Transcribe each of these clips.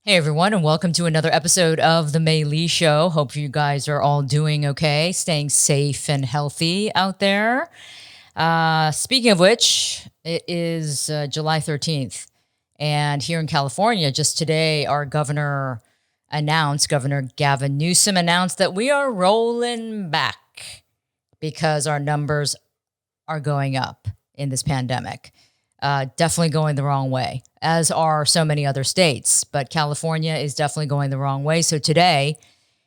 Hey everyone, and welcome to another episode of the Mei Lee Show. Hope you guys are all doing okay, staying safe and healthy out there. Speaking of which, it is July 13th. And here in California, just today, our Governor Gavin Newsom announced that we are rolling back because our numbers are going up in this pandemic. Definitely going the wrong way, as are so many other states. But California is definitely going the wrong way. So today,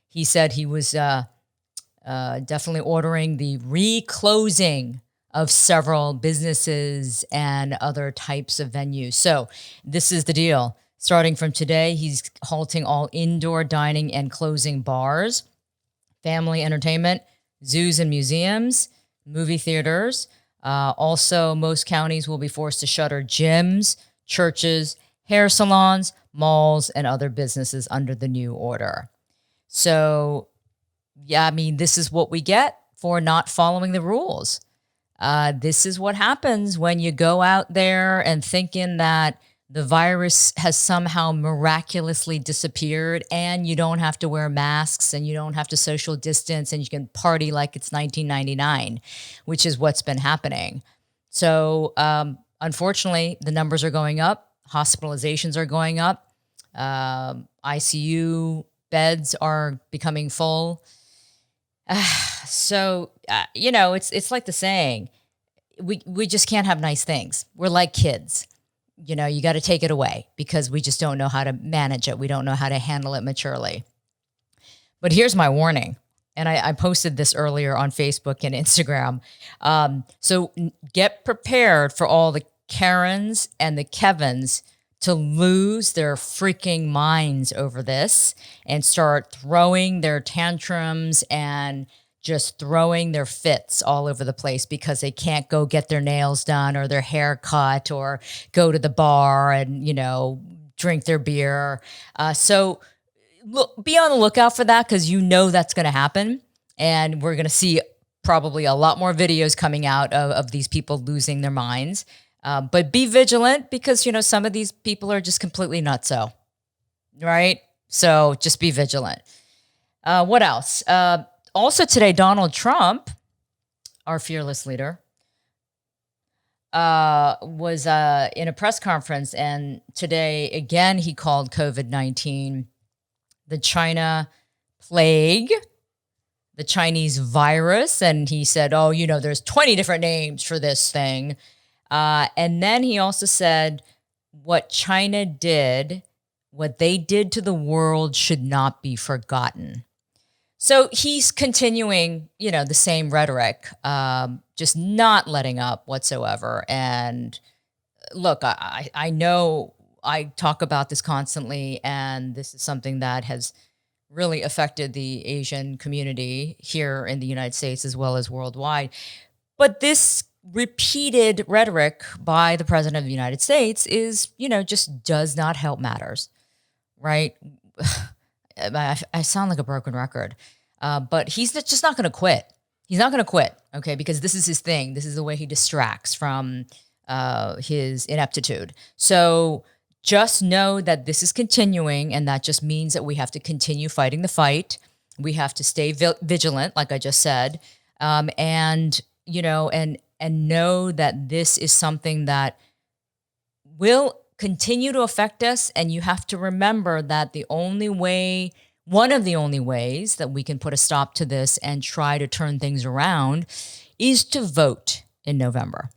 he said he was definitely ordering the reclosing of several businesses and other types of venues. So this is the deal. Starting from today, he's halting all indoor dining and closing bars, family entertainment, zoos and museums, movie theaters. Also, most counties will be forced to shutter gyms, churches, hair salons, malls, and other businesses under the new order. So, yeah, I mean, this is what we get for not following the rules. This is what happens when you go out there and thinking that the virus has somehow miraculously disappeared and you don't have to wear masks and you don't have to social distance and you can party like it's 1999, which is what's been happening. So unfortunately, the numbers are going up. Hospitalizations are going up. ICU beds are becoming full. It's like the saying, we just can't have nice things. We're like kids. You know, you got to take it away because we just don't know how to manage it. We don't know how to handle it maturely. But here's my warning. And I posted this earlier on Facebook and Instagram. So get prepared for all the Karens and the Kevins to lose their freaking minds over this and start throwing their tantrums and just throwing their fits all over the place because they can't go get their nails done or their hair cut or go to the bar and, drink their beer. So look, be on the lookout for that because that's going to happen. And we're going to see probably a lot more videos coming out of these people losing their minds. But be vigilant because, some of these people are just completely nutso, right? So just be vigilant. What else? Also today, Donald Trump, our fearless leader, was in a press conference. And today, again, he called COVID-19 the China plague, the Chinese virus. And he said, there's 20 different names for this thing. And then he also said what China did, what they did to the world should not be forgotten. So he's continuing, the same rhetoric, just not letting up whatsoever. And look, I know I talk about this constantly, and this is something that has really affected the Asian community here in the United States as well as worldwide. But this repeated rhetoric by the president of the United States is, just does not help matters, right? I sound like a broken record, but he's just not going to quit. He's not going to quit, okay, because this is his thing. This is the way he distracts from his ineptitude. So just know that this is continuing, and that just means that we have to continue fighting the fight. We have to stay vigilant, like I just said, and know that this is something that will continue to affect us. And you have to remember that one of the only ways that we can put a stop to this and try to turn things around is to vote in November.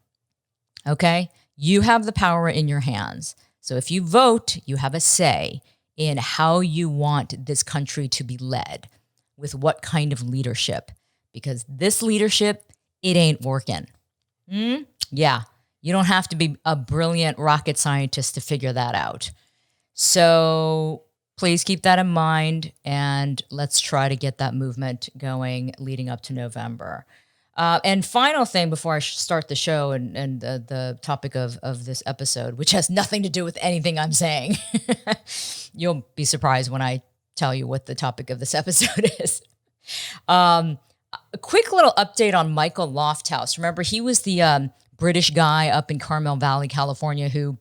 Okay? You have the power in your hands. So if you vote, you have a say in how you want this country to be led, with what kind of leadership, because this leadership, it ain't working. Yeah, you don't have to be a brilliant rocket scientist to figure that out. So please keep that in mind, and let's try to get that movement going leading up to November. And final thing before I start the show and the topic of this episode, which has nothing to do with anything I'm saying. You'll be surprised when I tell you what the topic of this episode is. A quick little update on Michael Lofthouse. Remember, he was the British guy up in Carmel Valley, California, who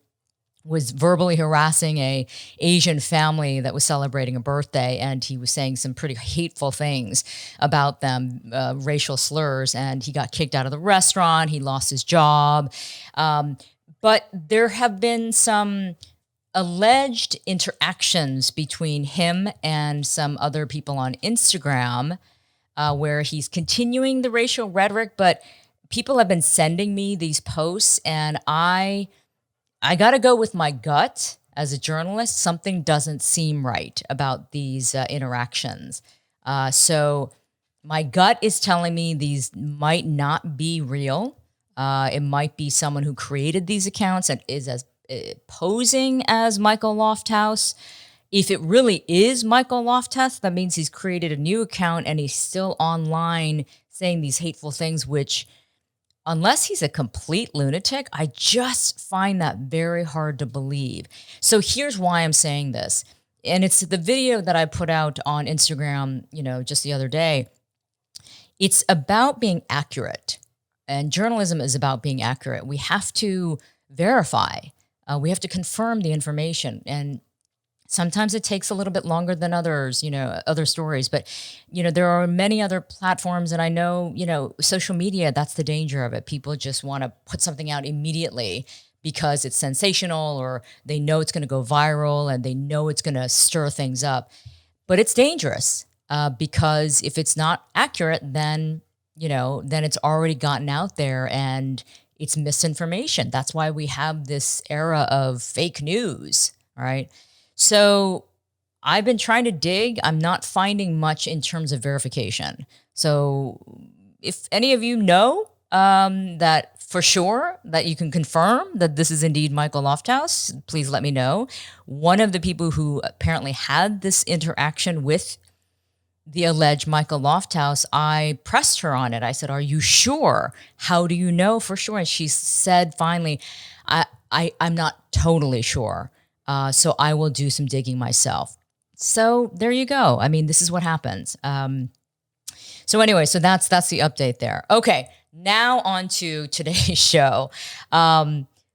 was verbally harassing a Asian family that was celebrating a birthday, and he was saying some pretty hateful things about them, racial slurs, and he got kicked out of the restaurant. He lost his job. But there have been some alleged interactions between him and some other people on Instagram, where he's continuing the racial rhetoric, but people have been sending me these posts, and I got to go with my gut as a journalist. Something doesn't seem right about these interactions. So my gut is telling me these might not be real. It might be someone who created these accounts and is as posing as Michael Lofthouse. If it really is Michael Lofthouse, that means he's created a new account and he's still online saying these hateful things, which, unless he's a complete lunatic, I just find that very hard to believe. So here's why I'm saying this. And it's the video that I put out on Instagram, just the other day. It's about being accurate. And journalism is about being accurate. We have to verify. We have to confirm the information. And sometimes it takes a little bit longer than others, other stories. But, there are many other platforms. And I know, social media, that's the danger of it. People just want to put something out immediately because it's sensational, or they know it's going to go viral and they know it's going to stir things up. But it's dangerous because if it's not accurate, then it's already gotten out there and it's misinformation. That's why we have this era of fake news, right? So I've been trying to dig. I'm not finding much in terms of verification. So if any of you know that for sure, that you can confirm that this is indeed Michael Lofthouse, please let me know. One of the people who apparently had this interaction with the alleged Michael Lofthouse, I pressed her on it. I said, "Are you sure? How do you know for sure?" And she said, finally, I'm not totally sure. So I will do some digging myself. So there you go. I mean, this is what happens. So anyway, so that's the update there. Okay, now on to today's show,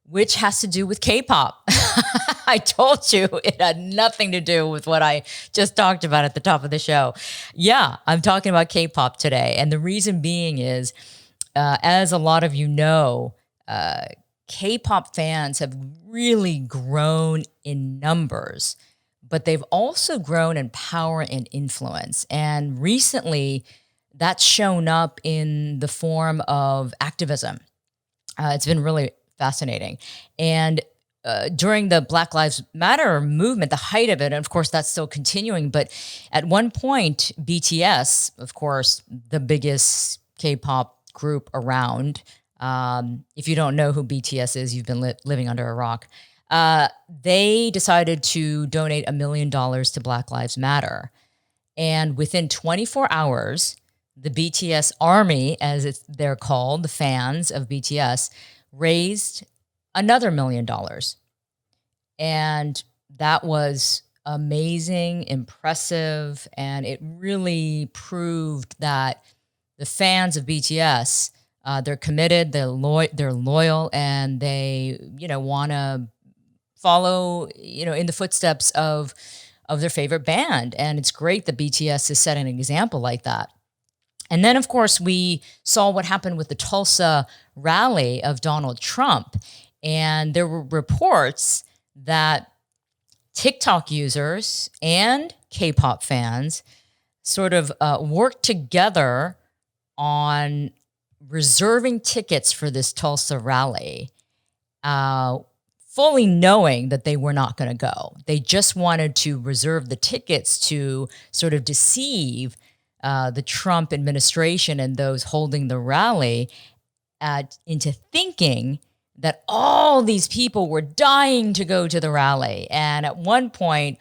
which has to do with Kpop. I told you it had nothing to do with what I just talked about at the top of the show. Yeah, I'm talking about Kpop today. And the reason being is, as a lot of you know, K-pop fans have really grown in numbers, but they've also grown in power and influence. And recently, that's shown up in the form of activism. It's been really fascinating. And during the Black Lives Matter movement, the height of it, and of course, that's still continuing. But at one point, BTS, of course, the biggest K-pop group around, if you don't know who BTS is, you've been living under a rock. They decided to donate $1 million to Black Lives Matter. And within 24 hours, the BTS army, as they're called, the fans of BTS, raised another $1 million. And that was amazing, impressive, and it really proved that the fans of BTS, they're committed, they're loyal, and they, want to follow, in the footsteps of their favorite band. And it's great that BTS is setting an example like that. And then, of course, we saw what happened with the Tulsa rally of Donald Trump. And there were reports that TikTok users and K-pop fans sort of worked together on reserving tickets for this Tulsa rally, fully knowing that they were not going to go. They just wanted to reserve the tickets to sort of deceive the Trump administration and those holding the rally into thinking that all these people were dying to go to the rally. And at one point,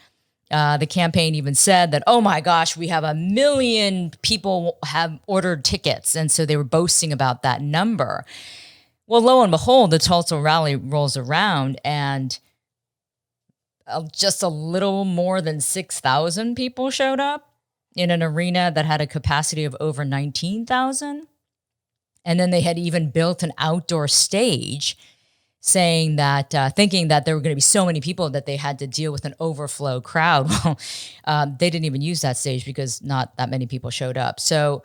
the campaign even said that, oh my gosh, we have 1 million people have ordered tickets. And so they were boasting about that number. Well, lo and behold, the Tulsa rally rolls around and just a little more than 6,000 people showed up in an arena that had a capacity of over 19,000. And then they had even built an outdoor stage. saying that, thinking that there were going to be so many people that they had to deal with an overflow crowd. Well, they didn't even use that stage because not that many people showed up. So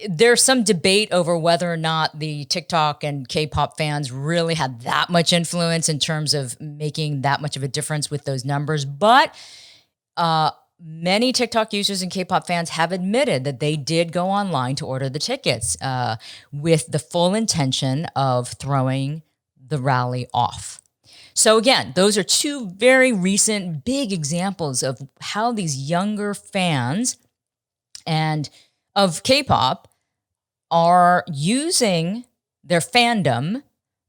there's some debate over whether or not the TikTok and K-pop fans really had that much influence in terms of making that much of a difference with those numbers. But many TikTok users and K-pop fans have admitted that they did go online to order the tickets with the full intention of throwing the rally off. So again, those are two very recent big examples of how these younger fans and of K-pop are using their fandom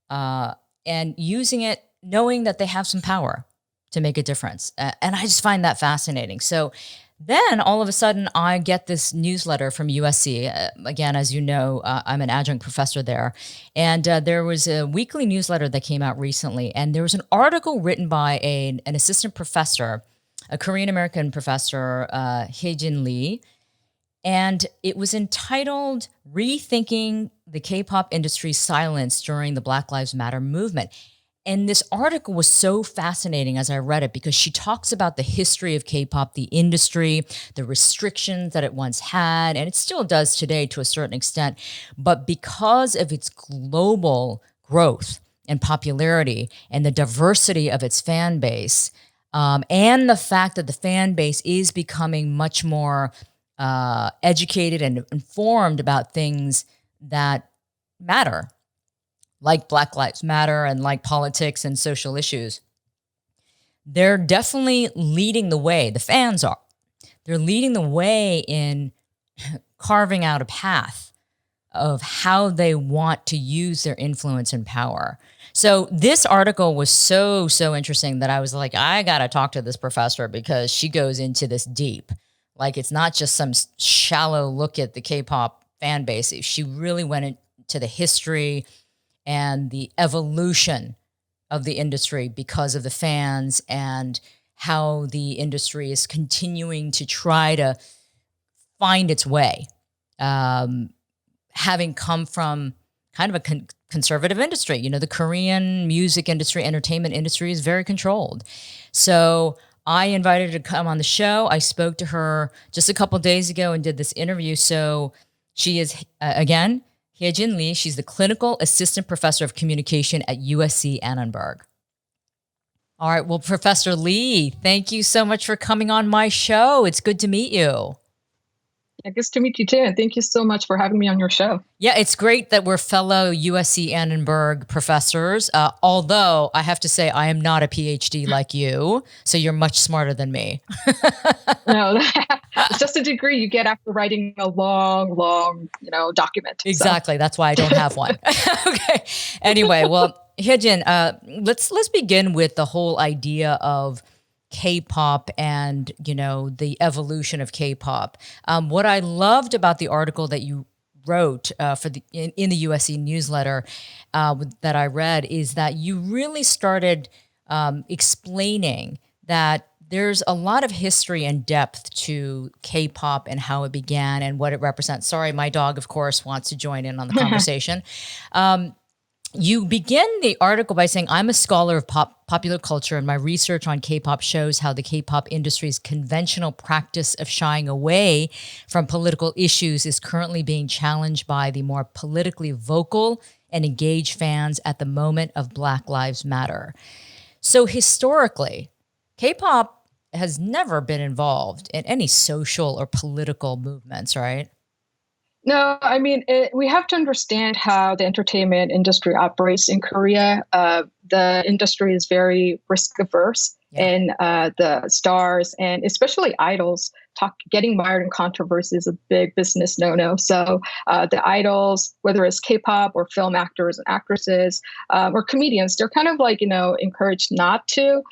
and using it knowing that they have some power to make a difference. And I just find that fascinating. So then all of a sudden I get this newsletter from USC. Again, as you know, I'm an adjunct professor there. And there was a weekly newsletter that came out recently. And there was an article written by an assistant professor, a Korean-American professor, Hye Jin Lee. And it was entitled Rethinking the K-pop Industry's Silence During the Black Lives Matter Movement. And this article was so fascinating as I read it because she talks about the history of K-pop, the industry, the restrictions that it once had, and it still does today to a certain extent. But because of its global growth and popularity and the diversity of its fan base, and the fact that the fan base is becoming much more educated and informed about things that matter, like Black Lives Matter and like politics and social issues. They're definitely leading the way. The fans are. They're leading the way in carving out a path of how they want to use their influence and power. So this article was so interesting that I was like, I got to talk to this professor because she goes into this deep. Like, it's not just some shallow look at the K-pop fan base. She really went into the history and the evolution of the industry because of the fans and how the industry is continuing to try to find its way, having come from kind of a conservative industry. You know, the Korean music industry, entertainment industry is very controlled. So I invited her to come on the show. I spoke to her just a couple of days ago and did this interview. So she is, again, Hye Jin Lee. She's the clinical assistant professor of communication at USC Annenberg. All right. Well, Professor Lee, thank you so much for coming on my show. It's good to meet you. Yeah, good to meet you too. And thank you so much for having me on your show. Yeah, it's great that we're fellow USC Annenberg professors. Although I have to say, I am not a PhD like you. So you're much smarter than me. No, it's just a degree you get after writing a long, document. Exactly. So. That's why I don't have one. Okay. Anyway, well, Hye Jin, let's begin with the whole idea of K-pop and, the evolution of K-pop. What I loved about the article that you wrote in the USC newsletter that I read is that you really started explaining that there's a lot of history and depth to K-pop and how it began and what it represents. Sorry, my dog, of course, wants to join in on the conversation. You begin the article by saying, I'm a scholar of popular culture, and my research on K-pop shows how the K-pop industry's conventional practice of shying away from political issues is currently being challenged by the more politically vocal and engaged fans at the moment of Black Lives Matter. So historically, K-pop has never been involved in any social or political movements, right? No, I mean, we have to understand how the entertainment industry operates in Korea. The industry is very risk averse, and the stars and especially idols getting mired in controversy is a big business no-no. So the idols, whether it's K-pop or film actors and actresses or comedians, they're kind of like, encouraged not to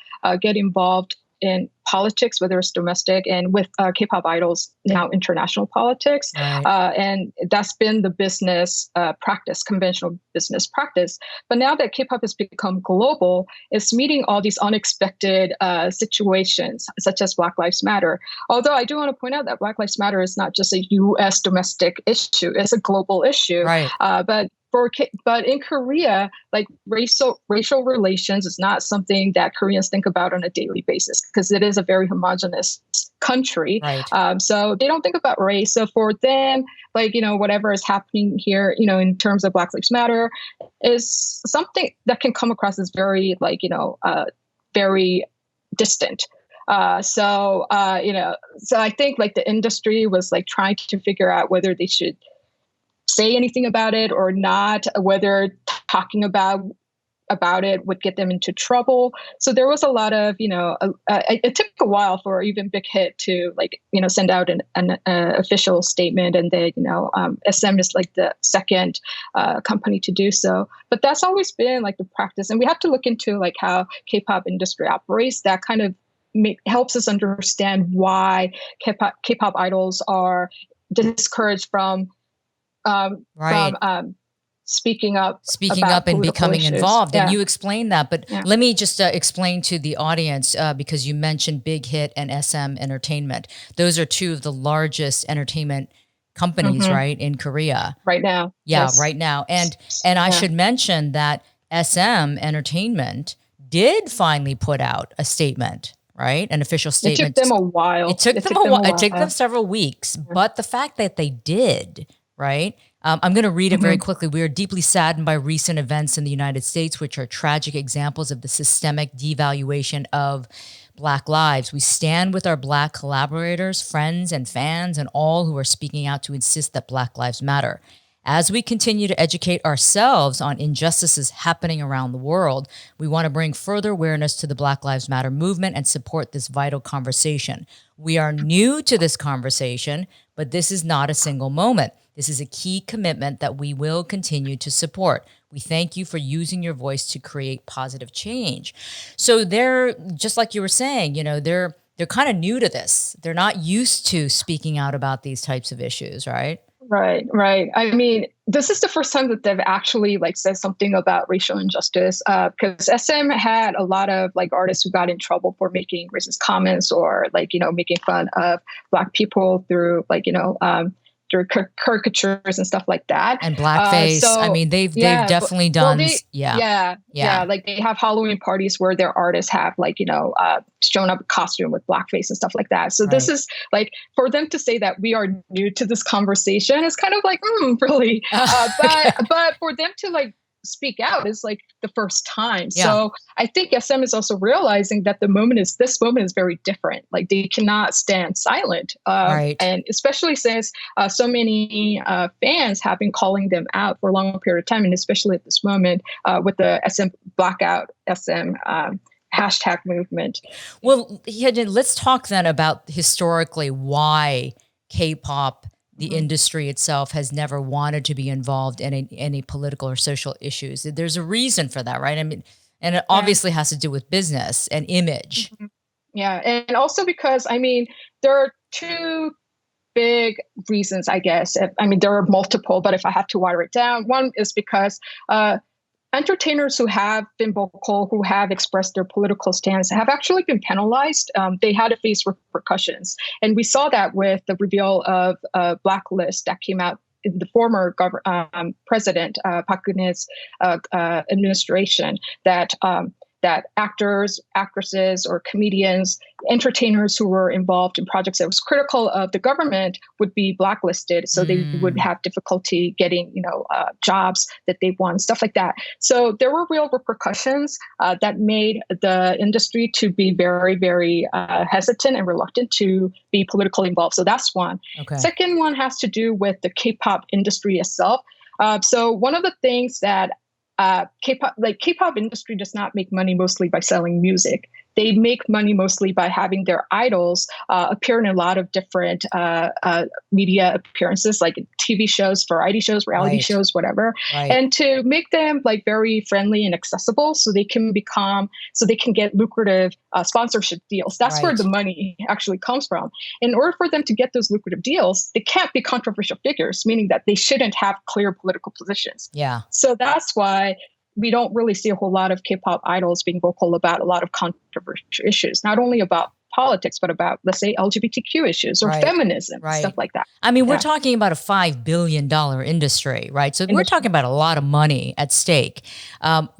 get involved in politics, whether it's domestic, and with K-pop idols, now international politics. Right. And that's been the business practice, conventional business practice. But now that K-pop has become global, it's meeting all these unexpected situations, such as Black Lives Matter. Although I do want to point out that Black Lives Matter is not just a U.S. domestic issue, it's a global issue. Right. But but in Korea, like racial relations is not something that Koreans think about on a daily basis because it is a very homogenous country. Right. So they don't think about race. So for them, like, whatever is happening here, in terms of Black Lives Matter is something that can come across as very very distant. So I think like the industry was like trying to figure out whether they should say anything about it or not, whether talking about it would get them into trouble. So there was a lot of, it took a while for even Big Hit to send out an official statement, and then, SM is like the second company to do so. But that's always been like the practice. And we have to look into like how K-pop industry operates. That kind of helps us understand why K-pop idols are discouraged from speaking up and becoming issues. involved. Yeah. And you explained that, but let me just explain to the audience, because you mentioned Big Hit and SM Entertainment. Those are two of the largest entertainment companies, right, in Korea right now. Yeah, Yes. right now. And I should mention that SM Entertainment did finally put out a statement, right? An official statement. It took them a while. It took them a while. It took them several weeks, but the fact that they did, right? I'm going to read it very quickly. We are deeply saddened by recent events in the United States, which are tragic examples of the systemic devaluation of Black lives. We stand with our Black collaborators, friends, and fans, and all who are speaking out to insist that Black lives matter. As we continue to educate ourselves on injustices happening around the world, we want to bring further awareness to the Black Lives Matter movement and support this vital conversation. We are new to this conversation, but this is not a single moment. This is a key commitment that we will continue to support. We thank you for using your voice to create positive change. So they're, just like you were saying, they're kind of new to this. They're not used to speaking out about these types of issues, right? Right. I mean, this is the first time that they've actually said something about racial injustice, because SM had a lot of artists who got in trouble for making racist comments or making fun of Black people through through caricatures and stuff like that. And blackface. I mean, they've definitely done. Like they have Halloween parties where their artists have shown up in costume with blackface and stuff like that. So this is for them to say that we are new to this conversation is kind of really. But for them to speak out is the first time. Yeah. So I think SM is also realizing that this moment is very different. They cannot stand silent. And especially since so many fans have been calling them out for a long period of time. And especially at this moment with the SM Blackout SM hashtag movement. Well, Hye Jin, let's talk then about historically why K-pop, the industry itself, has never wanted to be involved in any political or social issues. There's a reason for that, right? I mean, and it obviously has to do with business and image. Yeah, and also because, there are two big reasons, I guess. There are multiple, but if I have to water it down, one is because entertainers who have been vocal, who have expressed their political stance, have actually been penalized. They had to face repercussions. And we saw that with the reveal of a blacklist that came out in the former president, Park Geun-hye's administration, that actors, actresses, or comedians, entertainers who were involved in projects that was critical of the government would be blacklisted. So they would have difficulty getting, jobs that they want, stuff like that. So there were real repercussions that made the industry to be very, very hesitant and reluctant to be politically involved. So that's one. Okay. Second one has to do with the K-pop industry itself. So one of the things that K-pop industry does not make money mostly by selling music. They make money mostly by having their idols appear in a lot of different media appearances, like TV shows, variety shows, reality shows, whatever, and to make them very friendly and accessible, so they can get lucrative sponsorship deals. That's where the money actually comes from. In order for them to get those lucrative deals, they can't be controversial figures, meaning that they shouldn't have clear political positions. Yeah. So that's why we don't really see a whole lot of K-pop idols being vocal about a lot of controversial issues, not only about politics, but about, let's say, LGBTQ issues or feminism, stuff like that. I mean, we're talking about a $5 billion industry, right? So we're talking about a lot of money at stake.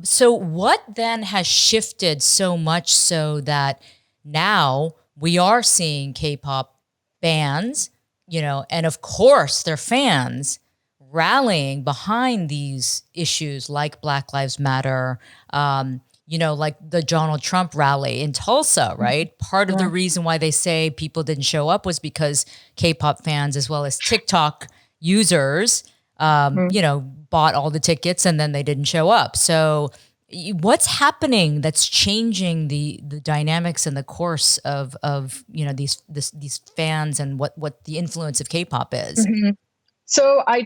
So what then has shifted so much so that now we are seeing K-pop bands, and of course their fans rallying behind these issues like Black Lives Matter, like the Donald Trump rally in Tulsa, right? Part of the reason why they say people didn't show up was because K-pop fans, as well as TikTok users, bought all the tickets and then they didn't show up. So what's happening that's changing the dynamics and the course of these fans and what the influence of K-pop is? So I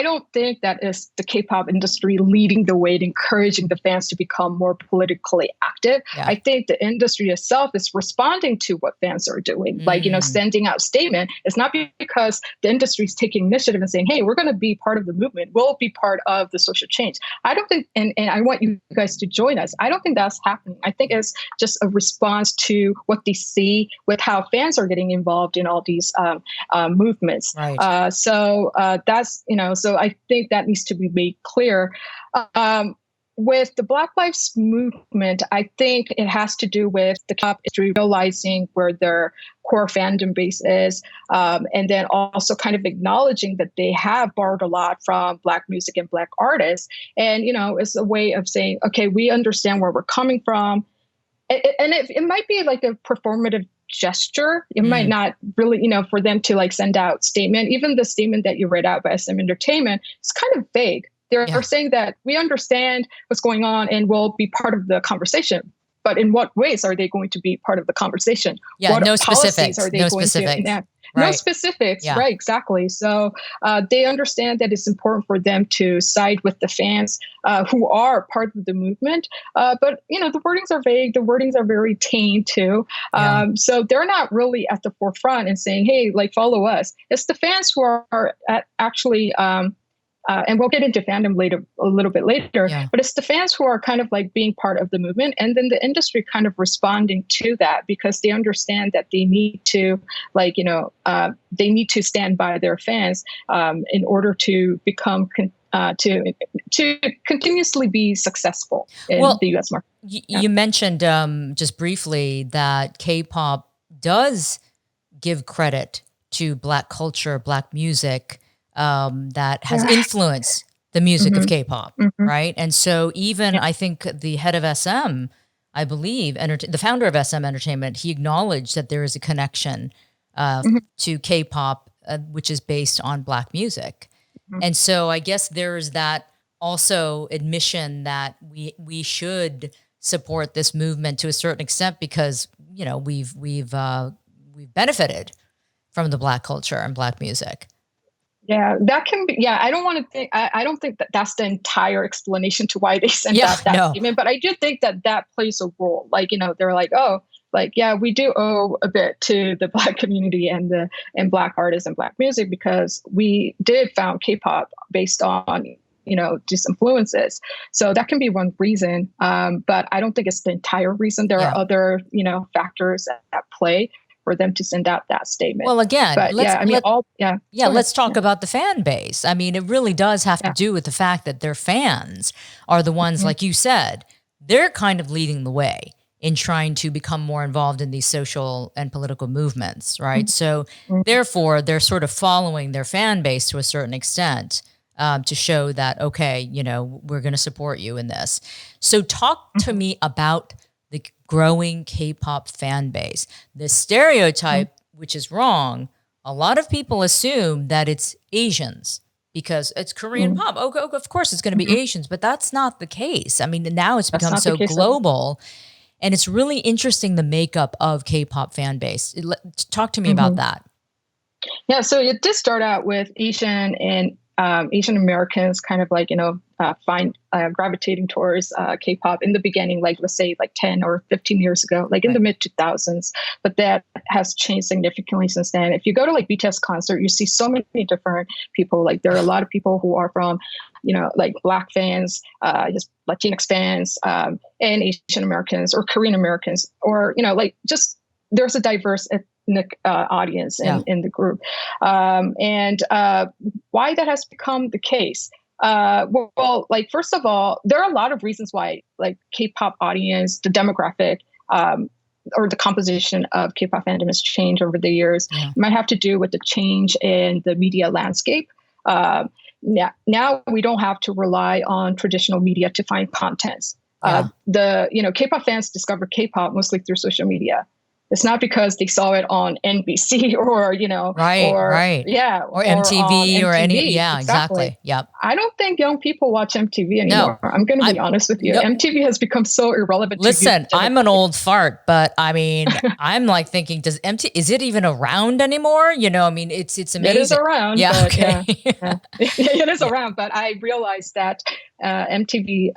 don't think that is the K-pop industry leading the way, encouraging the fans to become more politically active. I think the industry itself is responding to what fans are doing, sending out statement. It's not because the industry is taking initiative and saying, hey, we're going to be part of the movement. We'll be part of the social change. I don't think, and I want you guys to join us. I don't think that's happening. I think it's just a response to what they see with how fans are getting involved in all these movements. So that's, so I think that needs to be made clear. With the Black Lives Movement, I think it has to do with the K-pop industry realizing where their core fandom base is, and then also kind of acknowledging that they have borrowed a lot from Black music and Black artists. And, it's a way of saying, okay, we understand where we're coming from. And it might be like a performative gesture. It might not really, for them to like send out statement. Even the statement that you read out by SM Entertainment is kind of vague. They're saying that we understand what's going on and we'll be part of the conversation. But in what ways are they going to be part of the conversation? What no specifics. Are they going to enact? No specifics, right, exactly. So they understand that it's important for them to side with the fans who are part of the movement. But, the wordings are vague. The wordings are very tame, too. So they're not really at the forefront and saying, hey, like, follow us. It's the fans who are actually and we'll get into fandom a little bit later, but it's the fans who are kind of like being part of the movement, and then the industry kind of responding to that because they understand that they need to they need to stand by their fans in order to become to continuously be successful in the U.S. market. You mentioned just briefly that K-pop does give credit to Black culture, Black music, that has influenced the music of K-pop, right? And so even I think the head of SM, I believe, the founder of SM Entertainment, he acknowledged that there is a connection to K-pop, which is based on Black music. And so I guess there's that also admission that we should support this movement to a certain extent because, we've benefited from the Black culture and Black music. Yeah, that can be. Yeah, I don't want to think. I don't think that that's the entire explanation to why they sent out that statement. But I do think that plays a role. Like, they're like, oh, like, yeah, we do owe a bit to the Black community and Black artists and Black music because we did found K-pop based on these influences. So that can be one reason. But I don't think it's the entire reason. There are other factors at play for them to send out that statement. Well, again, let's talk about the fan base. I mean, it really does have to do with the fact that their fans are the ones, like you said, they're kind of leading the way in trying to become more involved in these social and political movements, right? So therefore, they're sort of following their fan base to a certain extent to show that, okay, we're going to support you in this. So talk to me about the growing K-pop fan base. The stereotype, which is wrong, a lot of people assume that it's Asians because it's Korean pop. Oh, of course it's going to be Asians, but that's not the case. I mean, now it's become so global, and it's really interesting the makeup of K-pop fan base. Talk to me about that. Yeah, so it did start out with Asian and Asian Americans kind of like, gravitating towards K-pop in the beginning, like let's say like 10 or 15 years ago, like in the mid 2000s. But that has changed significantly since then. If you go to like BTS concert, you see so many different people. Like there are a lot of people who are from, like Black fans, just Latinx fans, and Asian Americans or Korean Americans, or, like just there's a diverse ethnic audience in the group. And why that has become the case. Well, like, first of all, there are a lot of reasons why, like, K-pop audience, the demographic, or the composition of K-pop fandom has changed over the years. Yeah. It might have to do with the change in the media landscape. Now we don't have to rely on traditional media to find contents. K-pop fans discover K-pop mostly through social media. It's not because they saw it on NBC or, or MTV or any, exactly. Yep. I don't think young people watch MTV anymore. No, I'm going to be honest with you. No. MTV has become so irrelevant. Listen, I'm an old fart, but I mean, I'm like thinking, is it even around anymore? I mean, it's amazing. It is around. Yeah. But, okay. It is around, but I realized that MTV,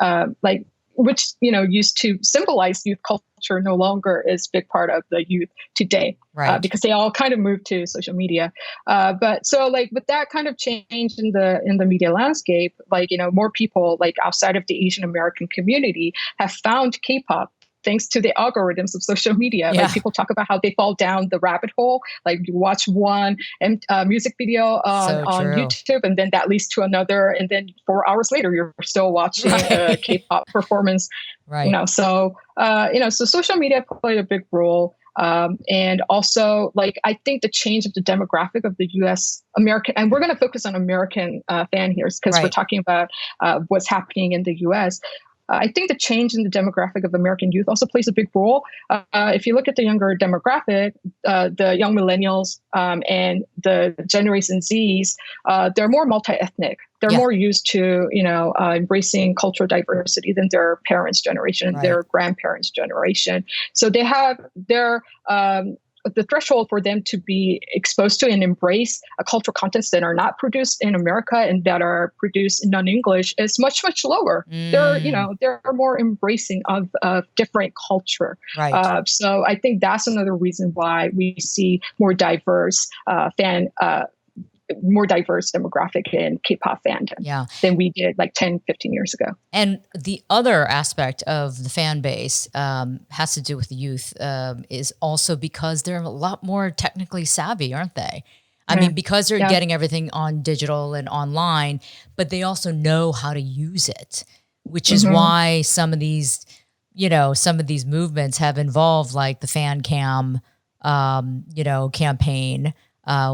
which, used to symbolize youth culture, no longer is a big part of the youth today, right? Because they all kind of moved to social media. But so, like, with that kind of change in the media landscape, more people, like, outside of the Asian American community have found K-pop thanks to the algorithms of social media. Yeah. Like, people talk about how they fall down the rabbit hole. Like, you watch one music video on YouTube, and then that leads to another, and then 4 hours later, you're still watching a K-pop performance. Right. So social media played a big role. And also, like, I think the change of the demographic of the U.S. American, and we're going to focus on American fan here because we're talking about what's happening in the U.S. I think the change in the demographic of American youth also plays a big role. If you look at the younger demographic, the young millennials and the Generation Zs, they're more multi-ethnic. They're more used to, embracing cultural diversity than their parents' generation, their grandparents' generation. So they have the threshold for them to be exposed to and embrace cultural contents that are not produced in America and that are produced in non-English is much, much lower. They're more embracing of different culture. Right. So I think that's another reason why we see more diverse demographic in K-pop fandom than we did like 10, 15 years ago. And the other aspect of the fan base has to do with the youth is also because they're a lot more technically savvy, aren't they? I mean, because they're getting everything on digital and online, but they also know how to use it, which is why some of these movements have involved, like the fan cam, campaign,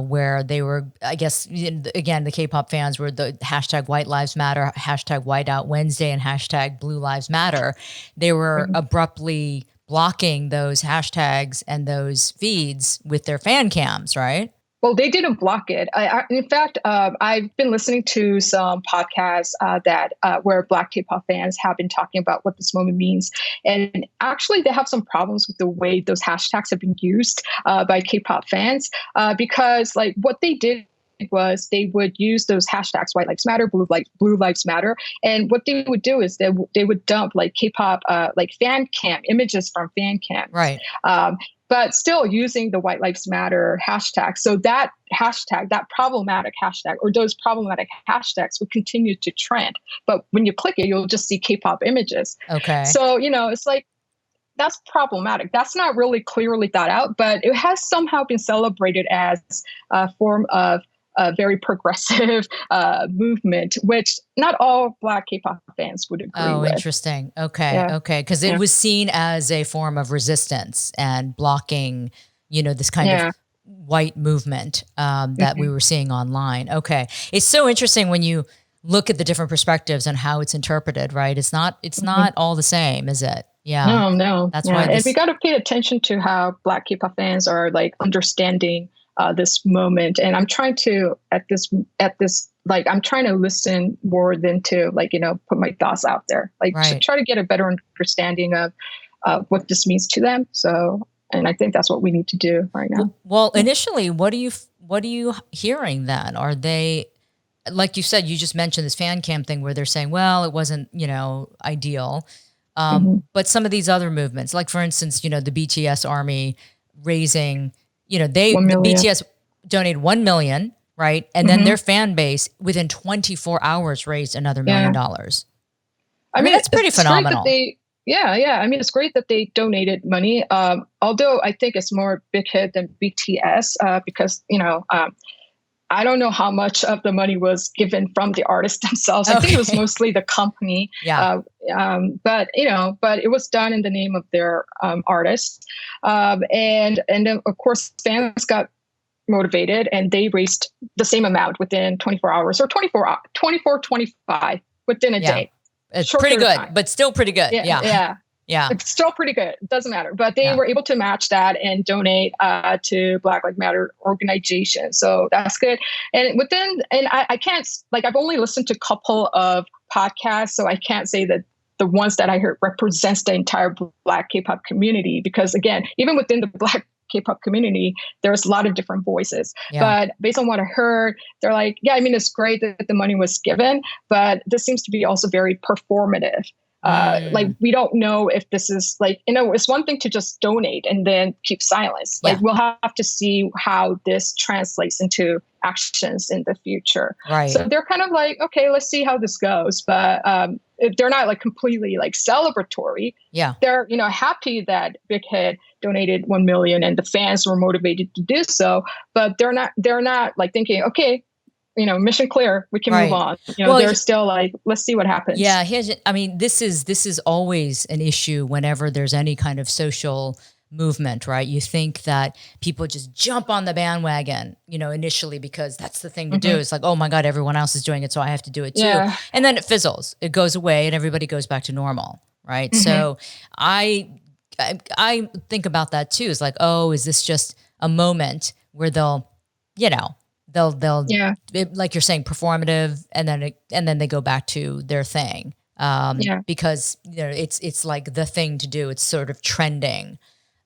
where they were, I guess, again, the K-pop fans were the hashtag White Lives Matter, hashtag Whiteout Wednesday, and hashtag Blue Lives Matter. They were abruptly blocking those hashtags and those feeds with their fan cams, right? Well, they didn't block it. In fact, I've been listening to some podcasts where Black K-pop fans have been talking about what this moment means. And actually, they have some problems with the way those hashtags have been used by K-pop fans because, like, what they did was they would use those hashtags, White Lives Matter, Blue Lives Matter. And what they would do is they would dump, like, K-pop, like, fan cam images from fan cams. Right. But still using the White Lives Matter hashtag. So that hashtag, that problematic hashtag, or those problematic hashtags would continue to trend. But when you click it, you'll just see K-pop images. Okay. So, it's like, that's problematic. That's not really clearly thought out, but it has somehow been celebrated as a form of a very progressive movement, which not all Black K-pop fans would agree with. Oh, interesting. Okay. Okay. Because it was seen as a form of resistance and blocking, this kind of white movement that we were seeing online. Okay. It's so interesting when you look at the different perspectives and how it's interpreted, right? It's not all the same, is it? Yeah. No. That's why. And we got to pay attention to how Black K-pop fans are, like, understanding this moment. And I'm trying to, I'm trying to listen more than to, like, put my thoughts out there, like, to try to get a better understanding of what this means to them. So, and I think that's what we need to do right now. Well, initially, what are you hearing then? Are they, like you said, you just mentioned this fan cam thing where they're saying, well, it wasn't, ideal. But some of these other movements, like, for instance, the BTS army raising, BTS donated 1 million, right? And then their fan base within 24 hours raised another $1 million. I mean, that's pretty phenomenal. yeah. I mean, it's great that they donated money. Although I think it's more big hit than BTS because I don't know how much of the money was given from the artists themselves. I think it was mostly the company. Yeah. But it was done in the name of their artists. And then of course fans got motivated and they raised the same amount within 24 hours or 25 within a day. It's pretty good, but still pretty good. Yeah. It's still pretty good. It doesn't matter. But they were able to match that and donate to Black Lives Matter organization. So that's good. And I can't, I've only listened to a couple of podcasts, so I can't say that the ones that I heard represents the entire Black K-pop community, because again, even within the Black K-pop community, there's a lot of different voices. But based on what I heard, they're like, yeah, I mean, it's great that the money was given, but this seems to be also very performative. We don't know if this is it's one thing to just donate and then keep silence. We'll have to see how this translates into actions in the future. Right. So they're kind of like, okay, let's see how this goes. But if they're not completely celebratory. They're, happy that Big Hit donated 1 million and the fans were motivated to do so. But they're not thinking, okay, mission clear, we can move on. They're still let's see what happens. Yeah. I mean, this is always an issue whenever there's any kind of social movement, right? You think that people just jump on the bandwagon, initially because that's the thing to do. It's like, oh my God, everyone else is doing it, so I have to do it too. Yeah. And then it fizzles, it goes away and everybody goes back to normal. Right. So I think about that too. It's like, oh, is this just a moment where they'll like you're saying, performative, and then they go back to their thing. Because it's like the thing to do. It's sort of trending.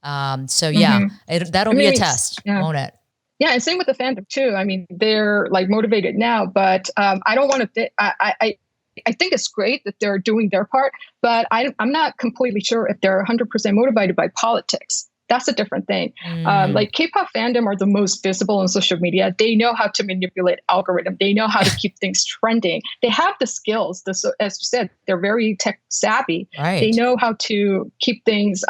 That'll be a test, won't it? Yeah, and same with the fandom too. I mean, they're motivated now, but I don't want to. I think it's great that they're doing their part, but I'm not completely sure if they're 100% motivated by politics. That's a different thing. K-pop fandom are the most visible on social media. They know how to manipulate algorithm. They know how to keep things trending. They have the skills. As you said, they're very tech savvy. Right. They know how to keep things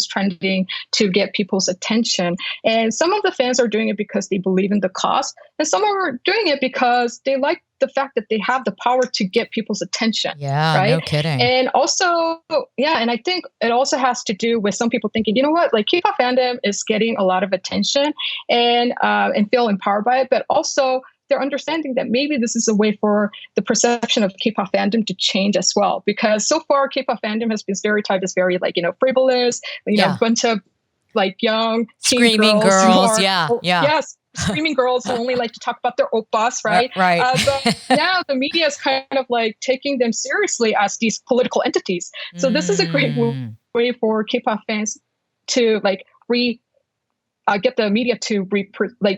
trending to get people's attention. And some of the fans are doing it because they believe in the cause, and some are doing it because they like the fact that they have the power to get people's attention. Yeah, right? No kidding. And also, and I think it also has to do with some people thinking, you know what, K-pop fandom is getting a lot of attention and feel empowered by it, but also they're understanding that maybe this is a way for the perception of K-pop fandom to change as well. Because so far, K-pop fandom has been stereotyped as very frivolous, a bunch of young screaming girls. Yes. Screaming girls who only like to talk about their oppas, right? Right. But now the media is kind of taking them seriously as these political entities. So this is a great way for K-pop fans to get the media to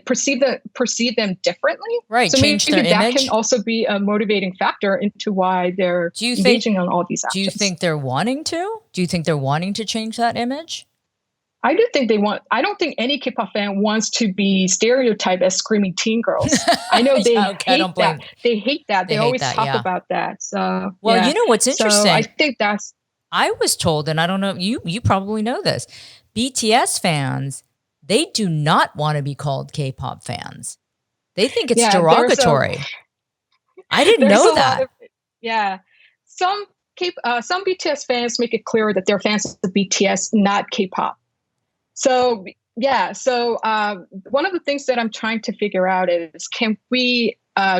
perceive them differently. Right. So change maybe their that image. can also be a motivating factor into why they're engaging on all these actions. Do you think they're wanting to? Do you think they're wanting to change that image? I do think they want. I don't think any K-pop fan wants to be stereotyped as screaming teen girls. I know they hate that. They hate that. They always talk about that. So, you know what's interesting? So I think that's. I was told, and I don't know. You probably know this. BTS fans, they do not want to be called K-pop fans. They think it's derogatory. I didn't know that. Some BTS fans make it clear that they're fans of BTS, not K-pop. So one of the things that I'm trying to figure out is, can we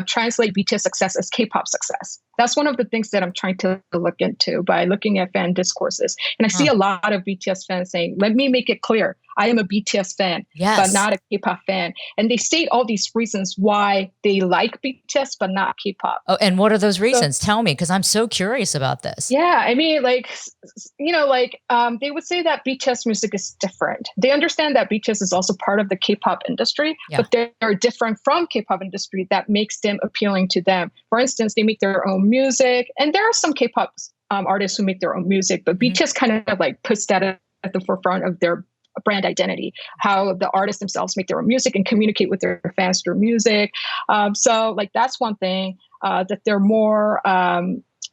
translate BTS success as K-pop success? That's one of the things that I'm trying to look into by looking at fan discourses. And I see a lot of BTS fans saying, let me make it clear, I am a BTS fan, but not a K-pop fan. And they state all these reasons why they like BTS, but not K-pop. Oh, and what are those reasons? Tell me, because I'm so curious about this. Yeah, I mean, they would say that BTS music is different. They understand that BTS is also part of the K-pop industry, but they're different from K-pop industry that makes them appealing to them. For instance, they make their own music, and there are some K-pop artists who make their own music, but BTS kind of puts that at the forefront of their brand identity, how the artists themselves make their own music and communicate with their fans through music. So that's one thing, that they're more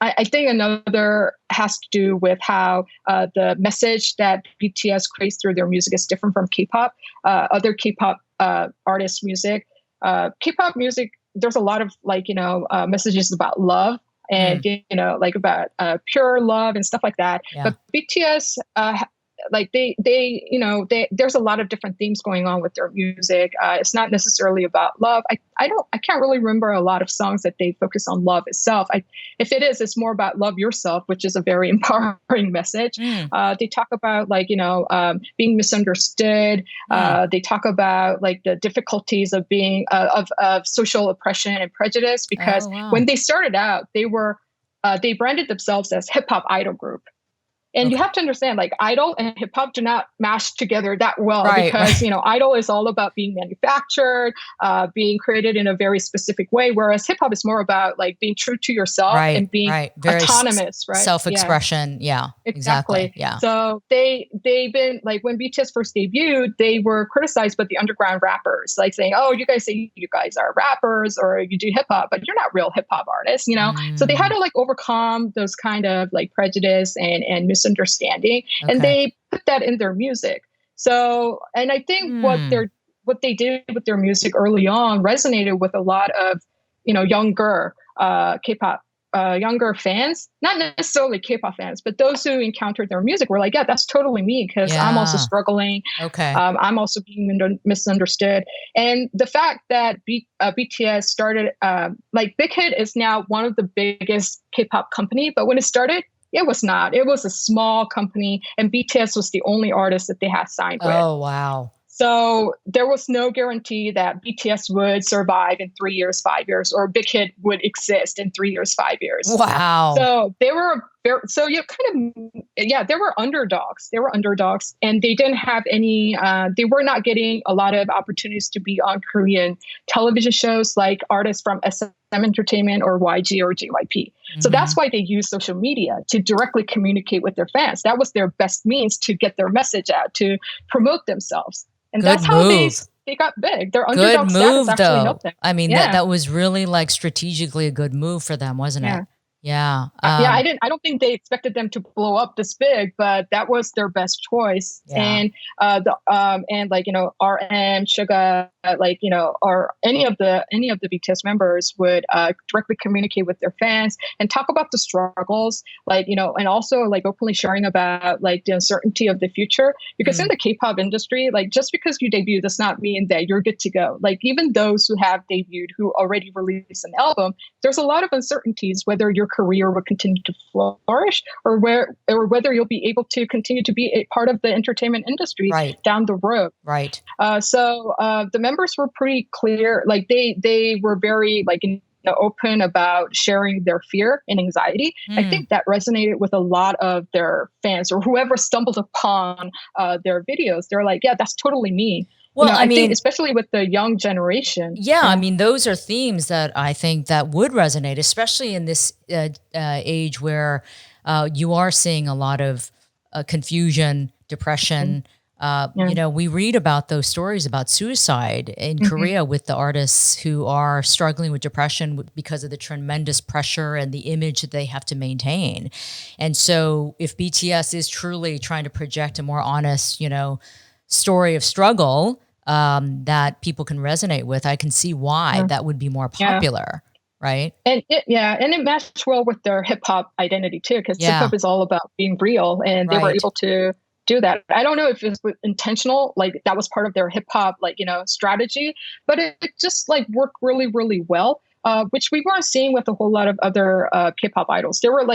I think another has to do with how the message that BTS creates through their music is different from K-pop. Other K-pop artists' music, K-pop music, there's a lot of messages about love and like about pure love and stuff like that. Yeah. But BTS like they there's a lot of different themes going on with their music. It's not necessarily about love. I can't really remember a lot of songs that they focus on love itself. If it is, it's more about love yourself, which is a very empowering message. They talk about being misunderstood. They talk about like the difficulties of being of social oppression and prejudice, because when they started out, they branded themselves as hip hop idol group. And you have to understand, like, idol and hip hop do not mash together that well, because idol is all about being manufactured, being created in a very specific way, whereas hip hop is more about like being true to yourself and being very autonomous, right? Self-expression, exactly. Yeah. So they've been like, when BTS first debuted, they were criticized by the underground rappers, like saying, "Oh, you guys say you guys are rappers or you do hip hop, but you're not real hip hop artists," So they had to like overcome those kind of like prejudice and misunderstanding, and they put that in their music. So, and I think what they did with their music early on resonated with a lot of younger K-pop younger fans, not necessarily K-pop fans, but those who encountered their music were like, yeah, that's totally me, because I'm also struggling. I'm also being misunderstood. And the fact that BTS started, like Big Hit is now one of the biggest K-pop company, but when it started, it was not. It was a small company, and BTS was the only artist that they had signed with. Oh, wow. So there was no guarantee that BTS would survive in 3 years, 5 years, or Big Hit would exist in 3 years, 5 years. Wow. So they were they were underdogs. They were underdogs, and they didn't have any, they were not getting a lot of opportunities to be on Korean television shows like artists from SM Entertainment or YG or JYP. So that's why they use social media to directly communicate with their fans. That was their best means to get their message out, to promote themselves. And that's how they got big. Their underdog status actually helped them. I mean, that was really like strategically a good move for them, wasn't it? Yeah. I don't think they expected them to blow up this big, but that was their best choice. And RM, Suga, or any of the BTS members would directly communicate with their fans and talk about the struggles, and also like openly sharing about like the uncertainty of the future. Because in the K-pop industry, like just because you debut does not mean that you're good to go. Like even those who have debuted, who already released an album, there's a lot of uncertainties whether your career will continue to flourish or whether you'll be able to continue to be a part of the entertainment industry down the road. Right. So the members were pretty clear. Like they were very open about sharing their fear and anxiety. I think that resonated with a lot of their fans, or whoever stumbled upon their videos. They're like, yeah, that's totally me. Well, I mean, especially with the young generation. Yeah, I mean, those are themes that I think that would resonate, especially in this age where you are seeing a lot of confusion, depression. We read about those stories about suicide in Korea with the artists who are struggling with depression because of the tremendous pressure and the image that they have to maintain. And so if BTS is truly trying to project a more honest, story of struggle that people can resonate with, I can see why that would be more popular. Right. And it matched well with their hip hop identity too, because hip hop is all about being real, and they were able to do that. I don't know if it was intentional, like that was part of their hip hop, strategy, but it just like worked really, really well, which we weren't seeing with a whole lot of other K-pop idols. There were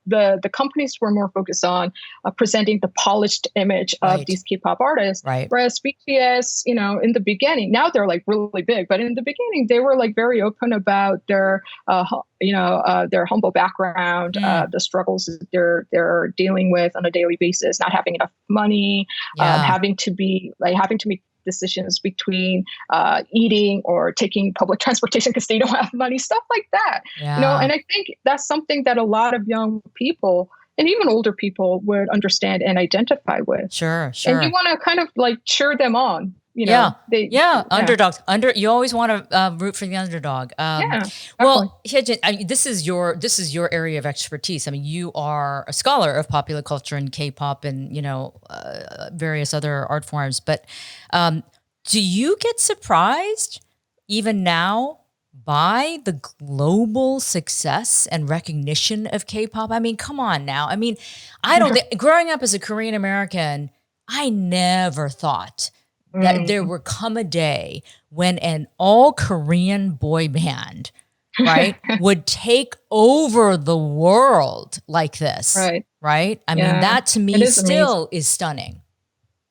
the companies were more focused on presenting the polished image of these K-pop artists, whereas BTS, in the beginning, now they're like really big, but in the beginning they were like very open about their humble background, the struggles that they're dealing with on a daily basis, not having enough money, having to make decisions between eating or taking public transportation because they don't have money, stuff like that. And I think that's something that a lot of young people and even older people would understand and identify with. Sure. And you want to kind of like cheer them on. Underdogs. You always want to root for the underdog. Well, Hye Jin, I mean, this is your area of expertise. I mean, you are a scholar of popular culture and K-pop and various other art forms. But do you get surprised even now by the global success and recognition of K-pop? I mean, come on now. I mean, growing up as a Korean American, I never thought that there would come a day when an all Korean boy band, right, would take over the world like this. Right. I mean, that to me still is stunning.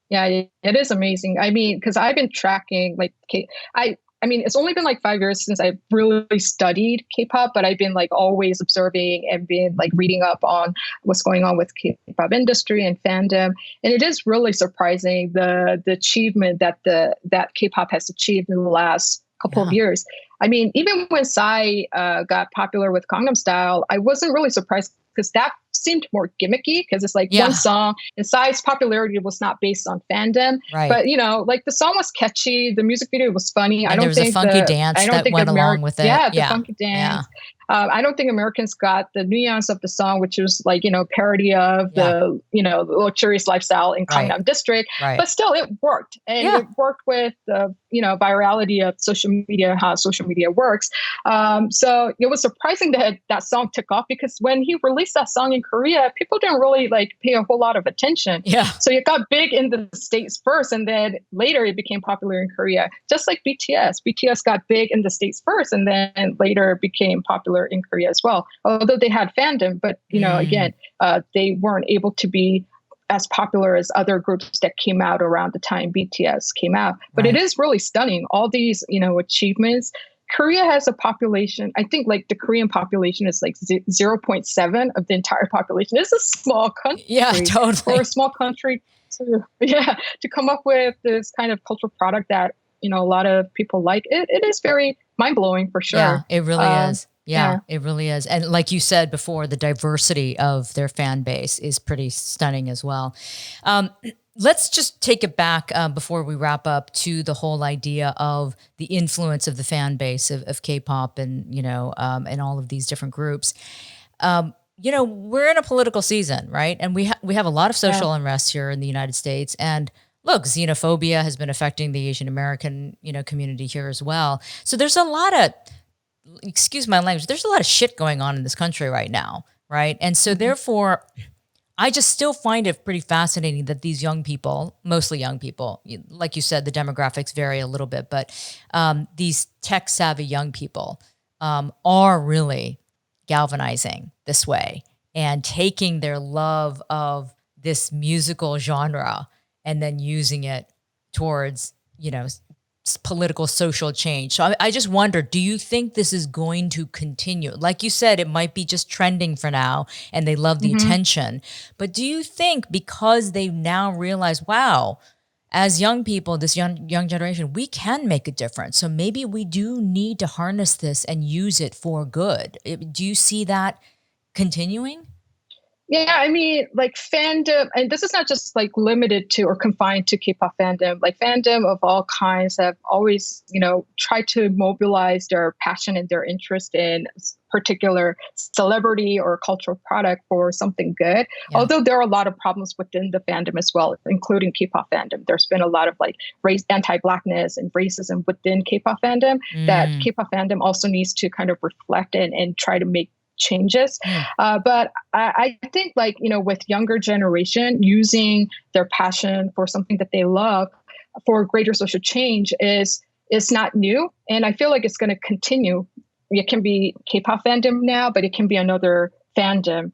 Yeah, it is amazing. I mean, because I've been tracking I mean, it's only been like 5 years since I've really studied K-pop, but I've been like always observing and been like reading up on what's going on with K-pop industry and fandom. And it is really surprising the achievement that K-pop has achieved in the last couple of years. I mean, even when Psy got popular with Gangnam Style, I wasn't really surprised because that seemed more gimmicky because it's like one song, and Psy's popularity was not based on fandom. But like the song was catchy, the music video was funny. And there was a funky dance that went along with it. Yeah, the funky dance. I don't think Americans got the nuance of the song, which was like, parody of the, luxurious lifestyle in Gangnam District. But still, it worked. And it worked with the, virality of social media, how social media works. So it was surprising that that song took off because when he released that song in Korea, people didn't really pay a whole lot of attention. So it got big in the States first, and then later it became popular in Korea. Just like BTS. BTS got big in the States first, and then later became popular in Korea as well. Although they had fandom, but again, they weren't able to be as popular as other groups that came out around the time BTS came out. But it is really stunning. All these, achievements. Korea has a population, I think like the Korean population is like 0.7 of the entire population. It's a small country. Yeah, totally. For a small country to come up with this kind of cultural product that, a lot of people like. It is very mind-blowing for sure. Yeah, it really is. Yeah, it really is. And like you said before, the diversity of their fan base is pretty stunning as well. Let's just take it back before we wrap up to the whole idea of the influence of the fan base of K-pop and, and all of these different groups. We're in a political season, right? And we have a lot of social unrest here in the United States. And look, xenophobia has been affecting the Asian American, community here as well. So there's a lot of, excuse my language, there's a lot of shit going on in this country right now, right? And so therefore, I just still find it pretty fascinating that these young people, mostly young people, like you said, the demographics vary a little bit, but these tech-savvy young people are really galvanizing this way and taking their love of this musical genre and then using it towards, political, social change. So I just wonder, do you think this is going to continue? Like you said, it might be just trending for now and they love the attention. But do you think because they now realize, wow, as young people, this young generation, we can make a difference. So maybe we do need to harness this and use it for good. Do you see that continuing? Yeah, I mean, like fandom, and this is not just like limited to or confined to K-pop fandom. Like fandom of all kinds have always, tried to mobilize their passion and their interest in particular celebrity or cultural product for something good. Yeah. Although there are a lot of problems within the fandom as well, including K-pop fandom. There's been a lot of like anti-Blackness and racism within K-pop fandom that K-pop fandom also needs to kind of reflect and try to make changes. But I think with younger generation using their passion for something that they love for greater social change is not new. And I feel like it's going to continue. It can be K-pop fandom now, but it can be another fandom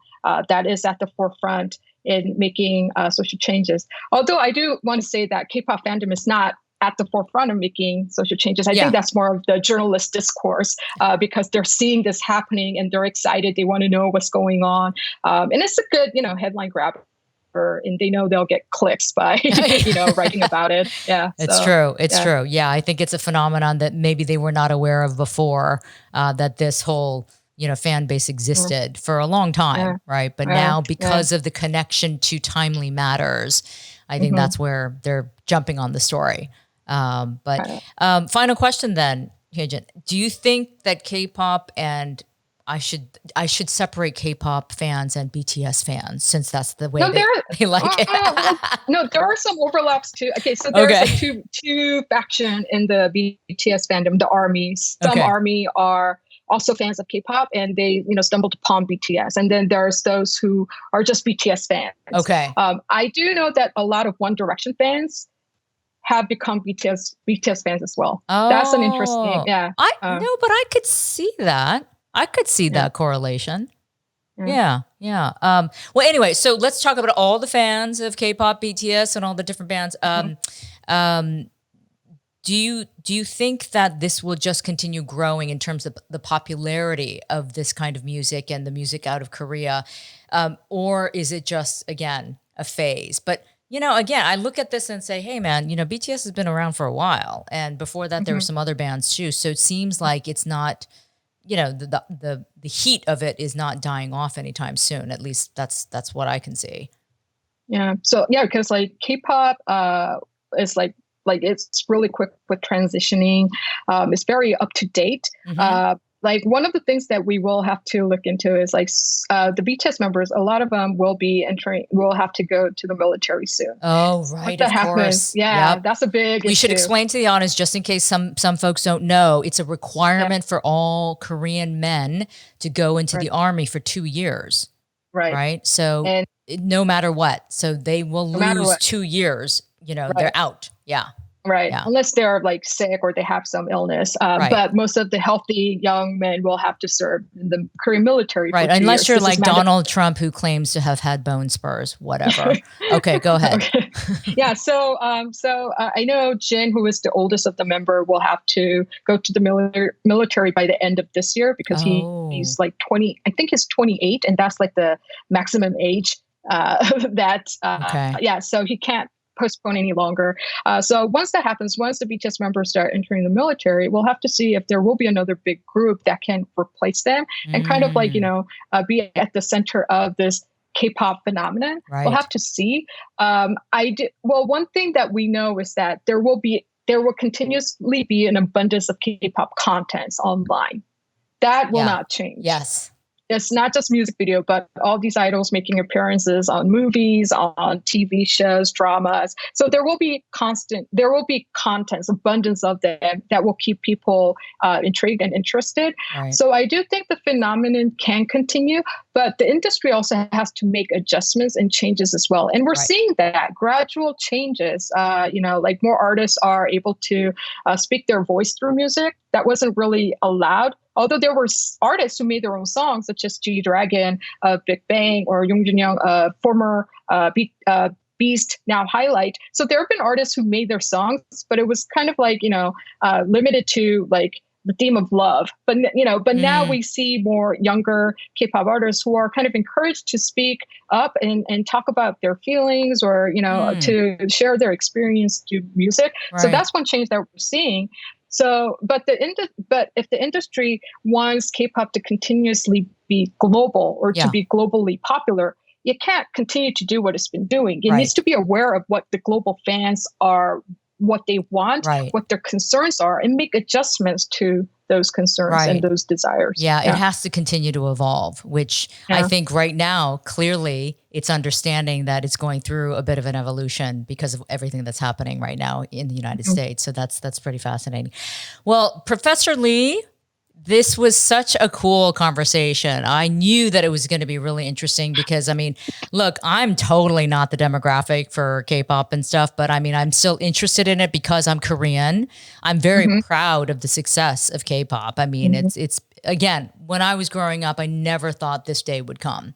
that is at the forefront in making social changes. Although I do want to say that K-pop fandom is not at the forefront of making social changes. I think that's more of the journalist discourse because they're seeing this happening and they're excited. They want to know what's going on. And it's a good, headline grabber. And they know they'll get clicks by, writing about it. Yeah. It's true. It's true. Yeah. I think it's a phenomenon that maybe they were not aware of before, that this whole, fan base existed for a long time. Right. But now because of the connection to timely matters, I think that's where they're jumping on the story. But final question then, Hye Jin, do you think that K-pop and I should separate K-pop fans and BTS fans since that's the way they like it. No, there are some overlaps too. Okay, so there's like two faction in the BTS fandom, the army. Some army are also fans of K-pop and they, stumbled upon BTS. And then there's those who are just BTS fans. Okay. I do know that a lot of One Direction fans have become BTS fans as well. Oh, that's an interesting, but I could see that. I could see that correlation. Yeah. Well, anyway, so let's talk about all the fans of K-pop, BTS, and all the different bands. Do you think that this will just continue growing in terms of the popularity of this kind of music and the music out of Korea, or is it just again a phase? But again, I look at this and say, hey, man, BTS has been around for a while, and before that, there were some other bands too. So it seems like it's not. The heat of it is not dying off anytime soon. At least that's what I can see. Yeah. So because like K-pop is like it's really quick with transitioning. It's very up to date. Like one of the things that we will have to look into is like the BTS members. A lot of them will have to go to the military soon. Oh, right, of course. Yeah, that's a big. We should explain to the audience, just in case some folks don't know. It's a requirement for all Korean men to go into the army for 2 years. Right. So no matter what, so they will lose 2 years. They're out. Yeah. Right. Yeah. Unless they're like sick or they have some illness. But most of the healthy young men will have to serve in the Korean military. Right. Unless you're like Donald Trump, who claims to have had bone spurs, whatever. Okay, go ahead. Okay. Yeah. So I know Jin, who is the oldest of the member, will have to go to the military by the end of this year because he's like 20. I think he's 28. And that's like the maximum age so he can't postpone any longer. So once that happens, once the BTS members start entering the military, we'll have to see if there will be another big group that can replace them and kind of like, be at the center of this K-pop phenomenon. Right. We'll have to see. One thing that we know is that there will continuously be an abundance of K-pop contents online. That will not change. Yes. It's not just music video, but all these idols making appearances on movies, on TV shows, dramas. So there will be contents, abundance of them that will keep people intrigued and interested. Right. So I do think the phenomenon can continue, but the industry also has to make adjustments and changes as well. And we're seeing that gradual changes, like more artists are able to speak their voice through music. That wasn't really allowed. Although there were artists who made their own songs, such as G-Dragon of Big Bang or Jung Jun-young, former Beast, now Highlight. So there have been artists who made their songs, but it was kind of like, limited to like the theme of love. But now we see more younger K-pop artists who are kind of encouraged to speak up and talk about their feelings or, to share their experience through music. Right. So that's one change that we're seeing. So, but if the industry wants K-pop to continuously be global or to be globally popular, it can't continue to do what it's been doing. It needs to be aware of what the global fans are, what they want, what their concerns are, and make adjustments to those concerns and those desires. Yeah, it has to continue to evolve, which I think right now, clearly, it's understanding that it's going through a bit of an evolution because of everything that's happening right now in the United States. So that's pretty fascinating. Well, Professor Lee, this was such a cool conversation. I knew that it was going to be really interesting because, look, I'm totally not the demographic for K-pop and stuff, but I'm still interested in it because I'm Korean. I'm very proud of the success of K-pop. It's again, when I was growing up, I never thought this day would come.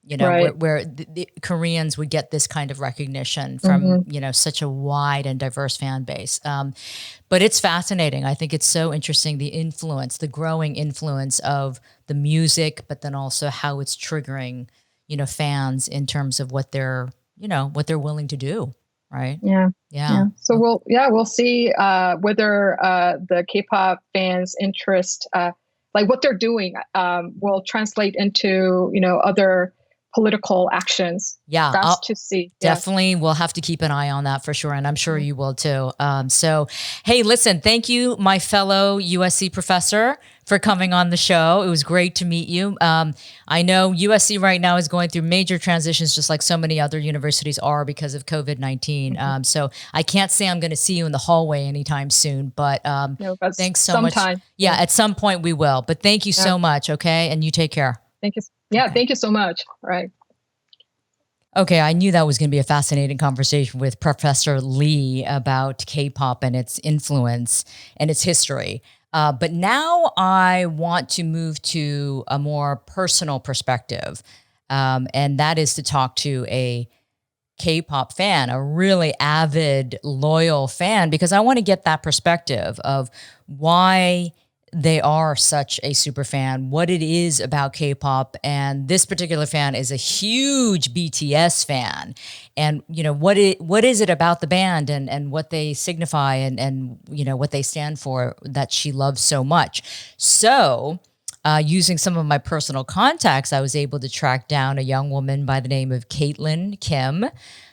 Where the Koreans would get this kind of recognition from, such a wide and diverse fan base. But it's fascinating. I think it's so interesting, the growing influence of the music, but then also how it's triggering, fans in terms of what they're willing to do. Right. Yeah. So we'll see whether the K-pop fans' interest, like what they're doing, will translate into, other political actions. Yeah, That's to see. Definitely, we'll have to keep an eye on that for sure, and I'm sure you will too. So, hey, listen, thank you, my fellow USC professor, for coming on the show. It was great to meet you. I know USC right now is going through major transitions, just like so many other universities are because of COVID-19. So I can't say I'm going to see you in the hallway anytime soon, but thanks so much. Yeah, at some point we will. But thank you so much, okay? And you take care. Thank you. Yeah, thank you so much. All right. Okay, I knew that was going to be a fascinating conversation with Professor Lee about K-pop and its influence and its history. But now I want to move to a more personal perspective, and that is to talk to a K-pop fan, a really avid, loyal fan, because I want to get that perspective of why they are such a super fan, what it is about K-pop. And this particular fan is a huge BTS fan. And, you know, what is it about the band and what they signify and, you know, what they stand for that she loves so much. So using some of my personal contacts, I was able to track down a young woman by the name of Caitlyn Kim,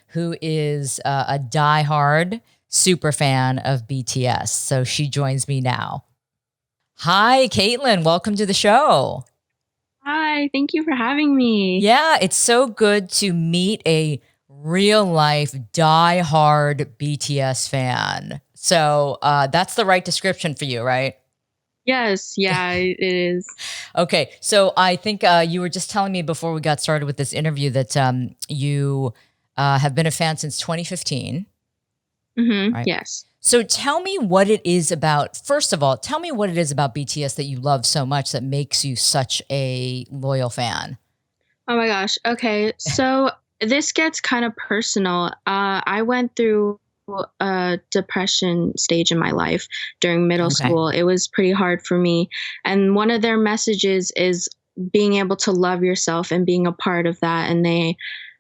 who is a diehard super fan of BTS. So she joins me now. Hi, Caitlyn. Welcome to the show. Hi, thank you for having me. Yeah, it's so good to meet a real life diehard BTS fan. So that's the right description for you, right? Yes, yeah, it is. Okay, so I think you were just telling me before we got started with this interview that you have been a fan since 2015. Right? Yes. So tell me what it is about, first of all, tell me what it is about BTS that you love so much that makes you such a loyal fan. Oh my gosh. Okay. So this gets kind of personal. I went through a depression stage in my life during middle school. It was pretty hard for me. And one of their messages is being able to love yourself and being a part of that. And they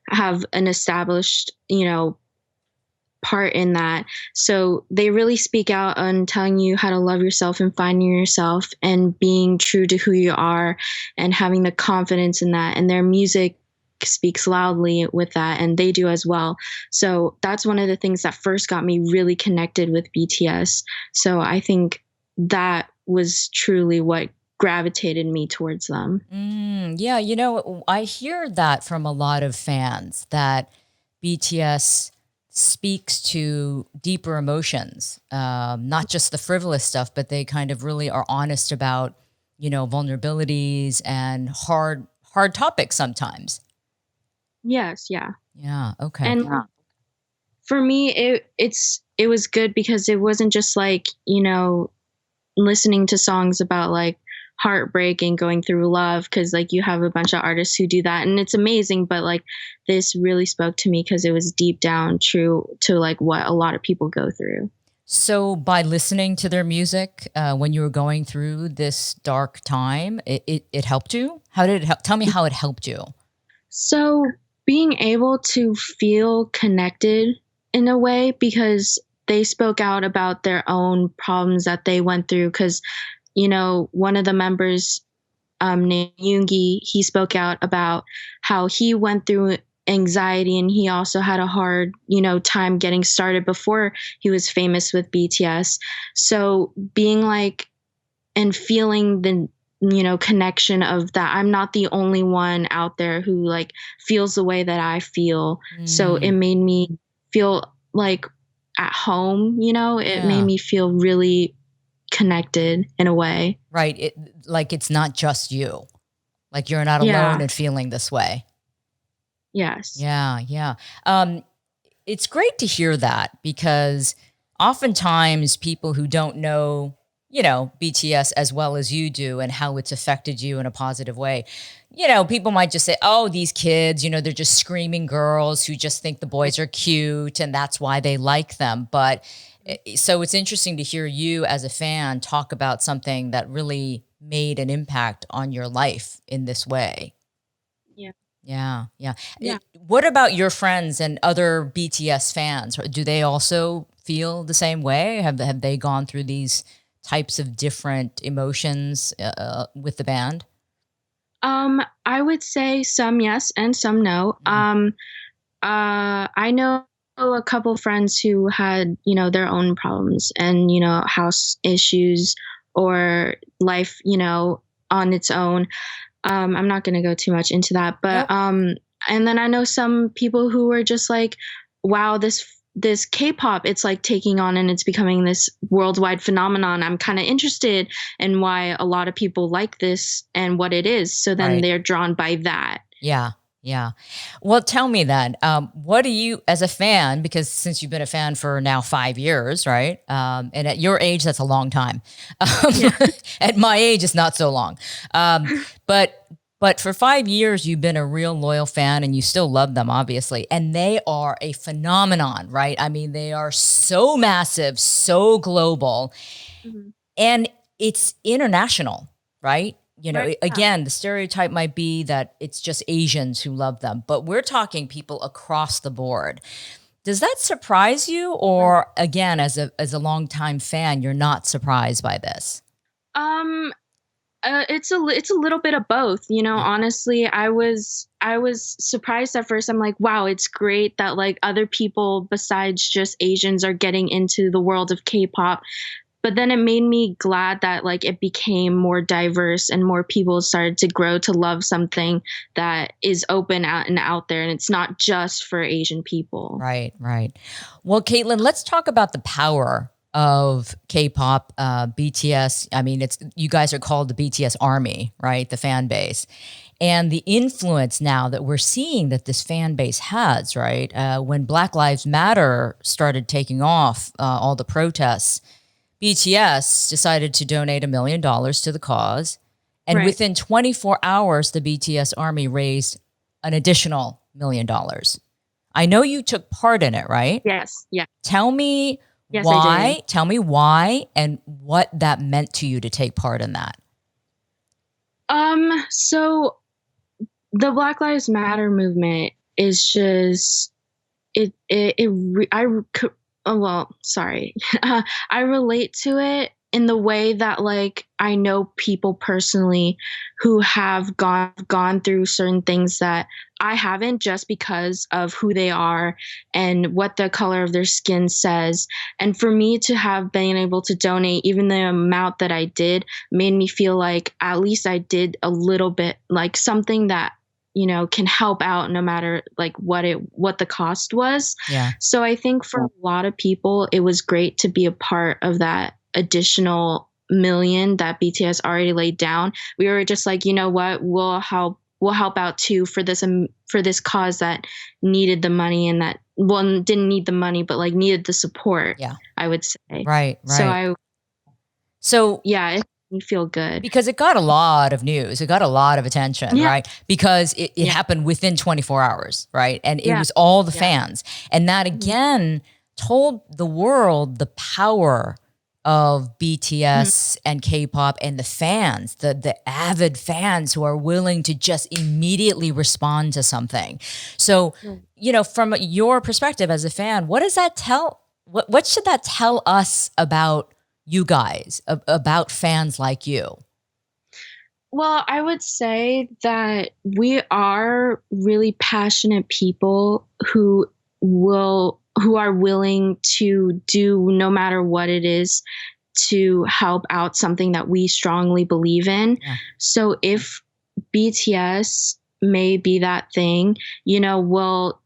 have an established, you know, part in that. So they really speak out on telling you how to love yourself and finding yourself and being true to who you are and having the confidence in that. And their music speaks loudly with that, and they do as well. So that's one of the things that first got me really connected with BTS. So I think that was truly what gravitated me towards them. Yeah, you know, I hear that from a lot of fans, that BTS speaks to deeper emotions, not just the frivolous stuff, but they kind of really are honest about, you know, vulnerabilities and hard topics sometimes. Yes, yeah. Yeah, okay. And for me, it was good because it wasn't just like, you know, listening to songs about like heartbreak and going through love, because like you have a bunch of artists who do that and it's amazing, but like this really spoke to me because it was deep down true to like what a lot of people go through. So by listening to their music when you were going through this dark time, it helped you? How did it help? Tell me how it helped you. So being able to feel connected in a way, because they spoke out about their own problems that they went through, because you know, one of the members named Yoongi, he spoke out about how he went through anxiety and he also had a hard, you know, time getting started before he was famous with BTS. So being like and feeling the, you know, connection of that I'm not the only one out there who like feels the way that I feel. So it made me feel like at home, you know, it made me feel really connected in a way. Right. Like it's not just you. Like you're not alone in feeling this way. Yes. Yeah. Yeah. It's great to hear that, because oftentimes people who don't know, you know, BTS as well as you do and how it's affected you in a positive way, you know, people might just say, oh, these kids, you know, they're just screaming girls who just think the boys are cute and that's why they like them. But so it's interesting to hear you as a fan talk about something that really made an impact on your life in this way. Yeah. What about your friends and other BTS fans? Do they also feel the same way? Have they gone through these types of different emotions with the band? I would say some yes and some no. I know a couple friends who had, their own problems and, house issues or life, on its own. I'm not going to go too much into that, but, and then I know some people who were just like, wow, this K-pop, it's like taking on and it's becoming this worldwide phenomenon. I'm kind of interested in why a lot of people like this and what it is. So then they're drawn by that. Yeah. Yeah. Well, tell me then, what do you, as a fan, because since you've been a fan for now 5 years, right? And at your age, that's a long time. At my age, it's not so long. But for 5 years, you've been a real loyal fan and you still love them, obviously. And they are a phenomenon, right? I mean, they are so massive, so global, and it's international, right? Again, the stereotype might be that it's just Asians who love them, but we're talking people across the board. Does that surprise you? Or again, as a longtime fan, you're not surprised by this? It's a little bit of both, honestly. I was surprised at first. I'm like, wow, it's great that like other people besides just Asians are getting into the world of K-pop. But then it made me glad that like it became more diverse and more people started to grow to love something that is open out and out there. And it's not just for Asian people. Right, right. Well, Caitlyn, let's talk about the power of K-pop, BTS. I mean, you guys are called the BTS Army, right? The fan base. And the influence now that we're seeing that this fan base has, right? When Black Lives Matter started taking off, all the protests, BTS decided to donate $1 million to the cause. And within 24 hours, the BTS Army raised an additional $1 million. I know you took part in it, right? Yes. Yeah. Tell me why. Tell me why and what that meant to you to take part in that. So the Black Lives Matter movement is just I relate to it in the way that like I know people personally who have gone through certain things that I haven't, just because of who they are and what the color of their skin says. And for me to have been able to donate even the amount that I did made me feel like at least I did a little bit, like something that can help out no matter like what the cost was. Yeah. So I think for a lot of people, it was great to be a part of that additional $1 million that BTS already laid down. We were just like, you know what, we'll help out too for this cause that needed the money and that didn't need the money, but like needed the support. Yeah. I would say. Right. So yeah, it made me feel good. Because it got a lot of news. It got a lot of attention, right? Because it happened within 24 hours, right? And it was all the fans. And that again told the world the power of BTS and K-pop and the fans, the avid fans who are willing to just immediately respond to something. So, from your perspective as a fan, what does that what should that tell us about you guys, about fans like you? Well, I would say that we are really passionate people who are willing to do no matter what it is to help out something that we strongly believe in. Yeah. So if BTS may be that thing, we'll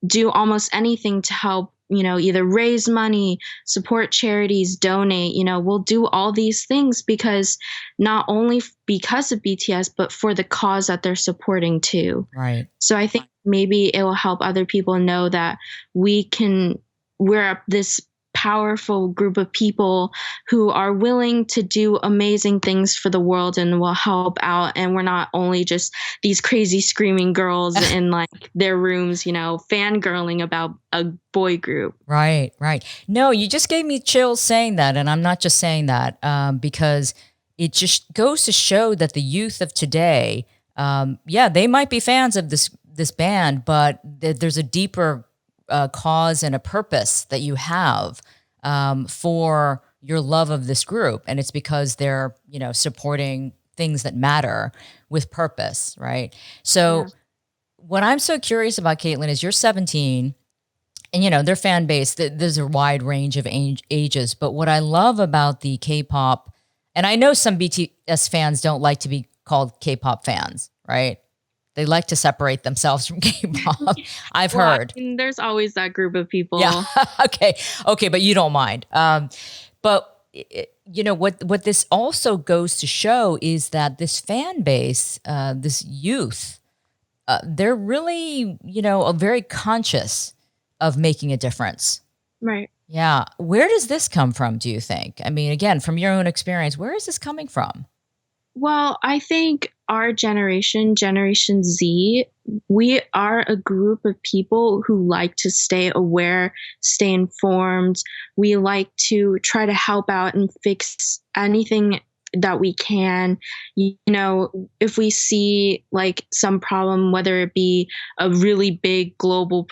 do almost anything to help, either raise money, support charities, donate, we'll do all these things because not only because of BTS, but for the cause that they're supporting too. Right. So I think maybe it will help other people know that we're this powerful group of people who are willing to do amazing things for the world and will help out. And we're not only just these crazy screaming girls in like their rooms, fangirling about a boy group. Right, right. No, you just gave me chills saying that. And I'm not just saying that because it just goes to show that the youth of today, they might be fans of this band, but there's a deeper cause and a purpose that you have for your love of this group. And it's because they're, supporting things that matter with purpose, right? So what I'm so curious about, Caitlyn, is you're 17 and, you know, their fan base, there's a wide range of ages. But what I love about the K-pop, and I know some BTS fans don't like to be called K-pop fans, right? They like to separate themselves from K-pop. I've heard. I mean, there's always that group of people. Yeah. Okay. But you don't mind. But you know, what this also goes to show is that this fan base, this youth, they're really, you know, very conscious of making a difference. Right. Yeah. Where does this come from, do you think? I mean, again, from your own experience, where is this coming from? Well, I think our generation, Generation Z, we are a group of people who like to stay aware, stay informed. We like to try to help out and fix anything that we can. You know, if we see like some problem, whether it be a really big global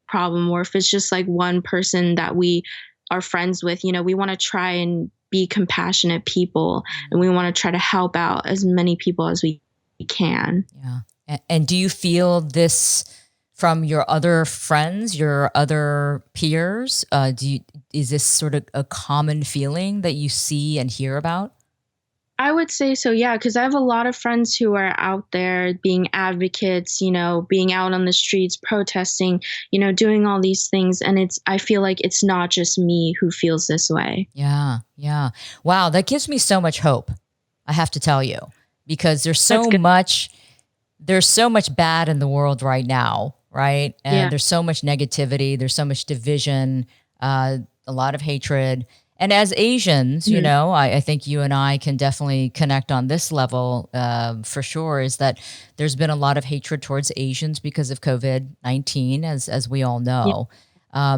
problem or if it's just like one person that we are friends with, you know, we want to try and be compassionate people and we want to try to help out as many people as we can. Yeah. And do you feel this from your other friends, your other peers? Is this sort of a common feeling that you see and hear about? I would say so, yeah, because I have a lot of friends who are out there being advocates, you know, being out on the streets, protesting, you know, doing all these things. And I feel like it's not just me who feels this way. Yeah. Yeah. Wow. That gives me so much hope, I have to tell you, because there's so much bad in the world right now, right? And there's so much negativity. There's so much division, a lot of hatred. And as Asians, you know, I think you and I can definitely connect on this level for sure, is that there's been a lot of hatred towards Asians because of COVID-19, as we all know.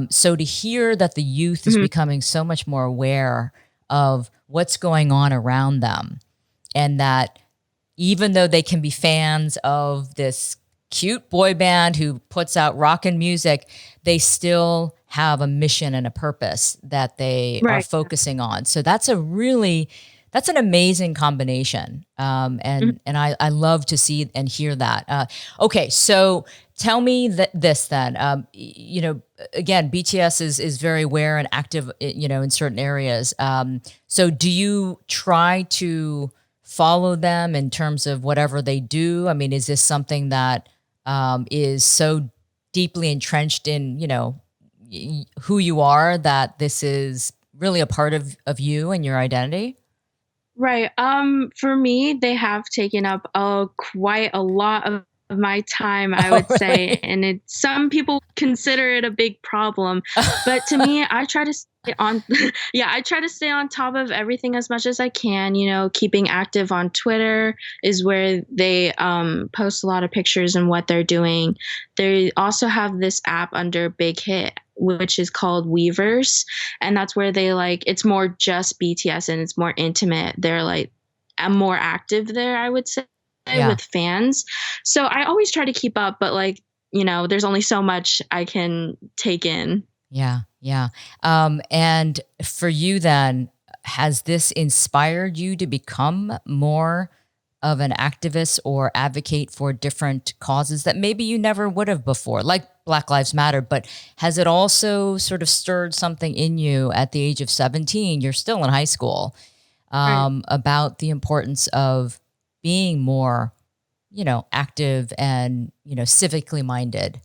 So to hear that the youth is becoming so much more aware of what's going on around them, and that even though they can be fans of this cute boy band who puts out rockin' music, they still have a mission and a purpose that they are focusing on. So that's an amazing combination. And I love to see and hear that. Okay. So tell me this then, you know, again, BTS is very aware and active, you know, in certain areas. So do you try to follow them in terms of whatever they do? I mean, is this something that is so deeply entrenched in, you know, who you are, that this is really a part of you and your identity? Right. For me, they have taken up quite a lot of my time, I would say, and some people consider it a big problem, but to me, I try to stay on. I try to stay on top of everything as much as I can. You know, keeping active on Twitter is where they post a lot of pictures and what they're doing. They also have this app under Big Hit, which is called Weverse, and that's where they it's more just BTS and it's more intimate. They're I'm more active there, I would say, with fans. So I always try to keep up, but you know, there's only so much I can take in. Yeah. And for you then, has this inspired you to become more of an activist or advocate for different causes that maybe you never would have before, like Black Lives Matter? But has it also sort of stirred something in you at the age of 17? You're still in high school, about the importance of being more, you know, active and, you know, civically minded?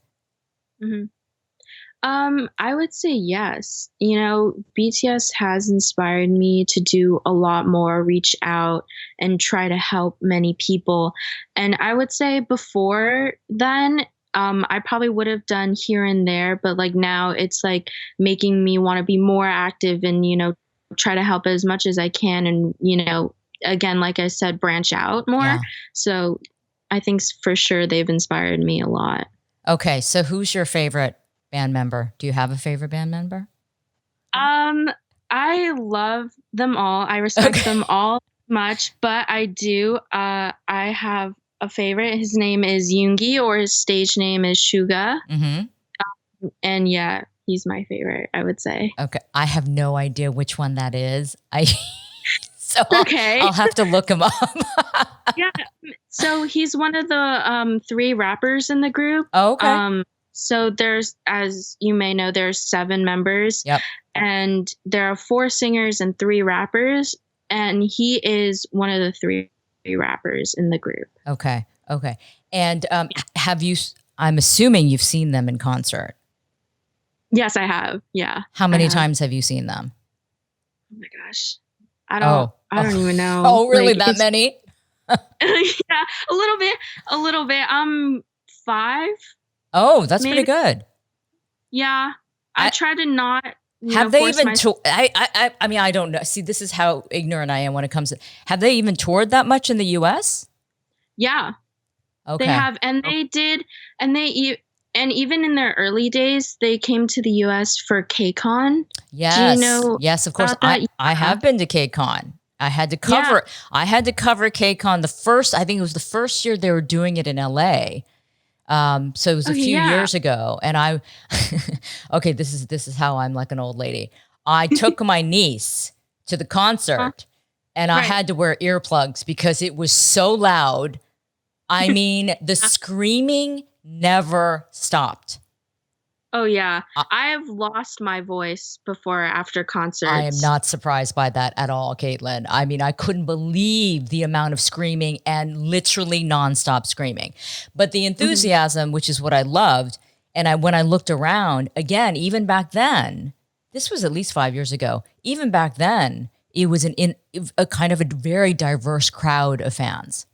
I would say yes. You know, BTS has inspired me to do a lot more, reach out and try to help many people. And I would say before then, I probably would have done here and there, but now it's making me want to be more active and, you know, try to help as much as I can. And, you know, again, like I said, branch out more. Yeah. So I think for sure they've inspired me a lot. Okay. So who's your favorite band member? Do you have a favorite band member? I love them all. I respect them all much, but I do. I have a favorite. His name is Yoongi, or his stage name is Suga. And yeah, he's my favorite, I would say. Okay. I have no idea which one that is. So Okay. I'll have to look him up. Yeah. So he's one of the 3 rappers in the group. Oh, okay. So there's, as you may know, there's 7 members. Yep. And there are 4 singers and 3 rappers. And he is one of the 3 rappers in the group. Okay. Okay. And I'm assuming you've seen them in concert. Yes, I have. Yeah. How many times have you seen them? Oh my gosh. I don't even know. Oh, really? Like, that many? Yeah, a little bit. 5. Oh, that's maybe. pretty good. Yeah. I try to not. Have they even toured? I mean, I don't know. See, this is how ignorant I am when it comes to, have they even toured that much in the US? Yeah. Okay. They have, and they did, and even in their early days, they came to the US for KCON. Yes. Do you know? Yes, of course. I have been to KCON. I had to cover KCON I think it was the first year they were doing it in LA. So it was a few years ago, and okay, this is how I'm like an old lady. I took my niece to the concert, and I had to wear earplugs because it was so loud. I mean, the screaming never stopped. Oh yeah, I have lost my voice before after concerts. I am not surprised by that at all, Caitlyn. I mean, I couldn't believe the amount of screaming and literally nonstop screaming. But the enthusiasm, which is what I loved, and when I looked around, again, even back then, this was at least 5 years ago, even back then, it was a kind of a very diverse crowd of fans,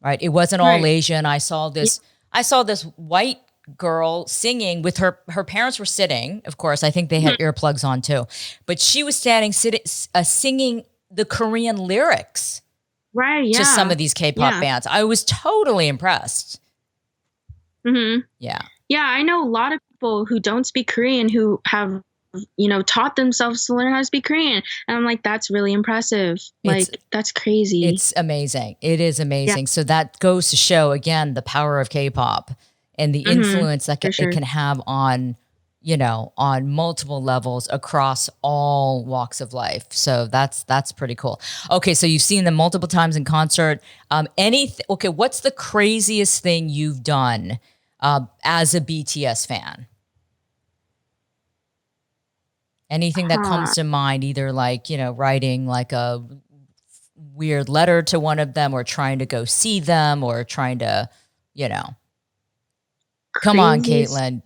right? It wasn't all Asian. I saw this white girl singing with her parents were sitting, of course. I think they had earplugs on too, but she was singing the Korean lyrics to some of these K-pop bands. I was totally impressed. Yeah, I know a lot of people who don't speak Korean who have taught themselves to learn how to speak Korean, and I'm like, that's really impressive. That's crazy. It's amazing. It is amazing. So that goes to show again the power of K-pop and the influence that it can have on, on multiple levels across all walks of life. So that's pretty cool. Okay, so you've seen them multiple times in concert. What's the craziest thing you've done as a BTS fan? Anything that comes to mind, either writing like a weird letter to one of them, or trying to go see them, or trying to, Come on, Caitlyn.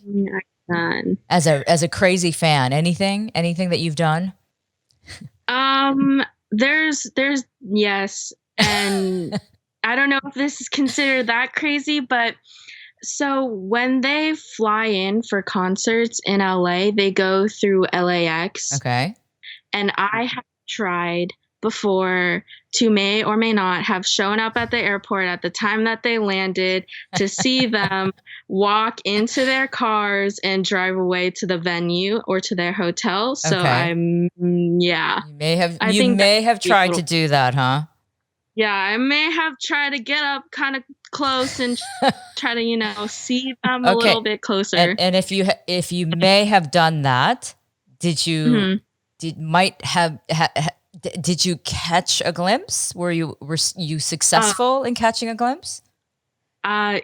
As a crazy fan, anything that you've done? There's yes, and I don't know if this is considered that crazy, but so when they fly in for concerts in LA, they go through LAX. Okay. And I have tried before to may or may not have shown up at the airport at the time that they landed to see them walk into their cars and drive away to the venue or to their hotel. So You may have tried to do that, huh? Yeah, I may have tried to get up kind of close and try to, see them a little bit closer. And if you may have done that, did you did you catch a glimpse? Were you successful in catching a glimpse?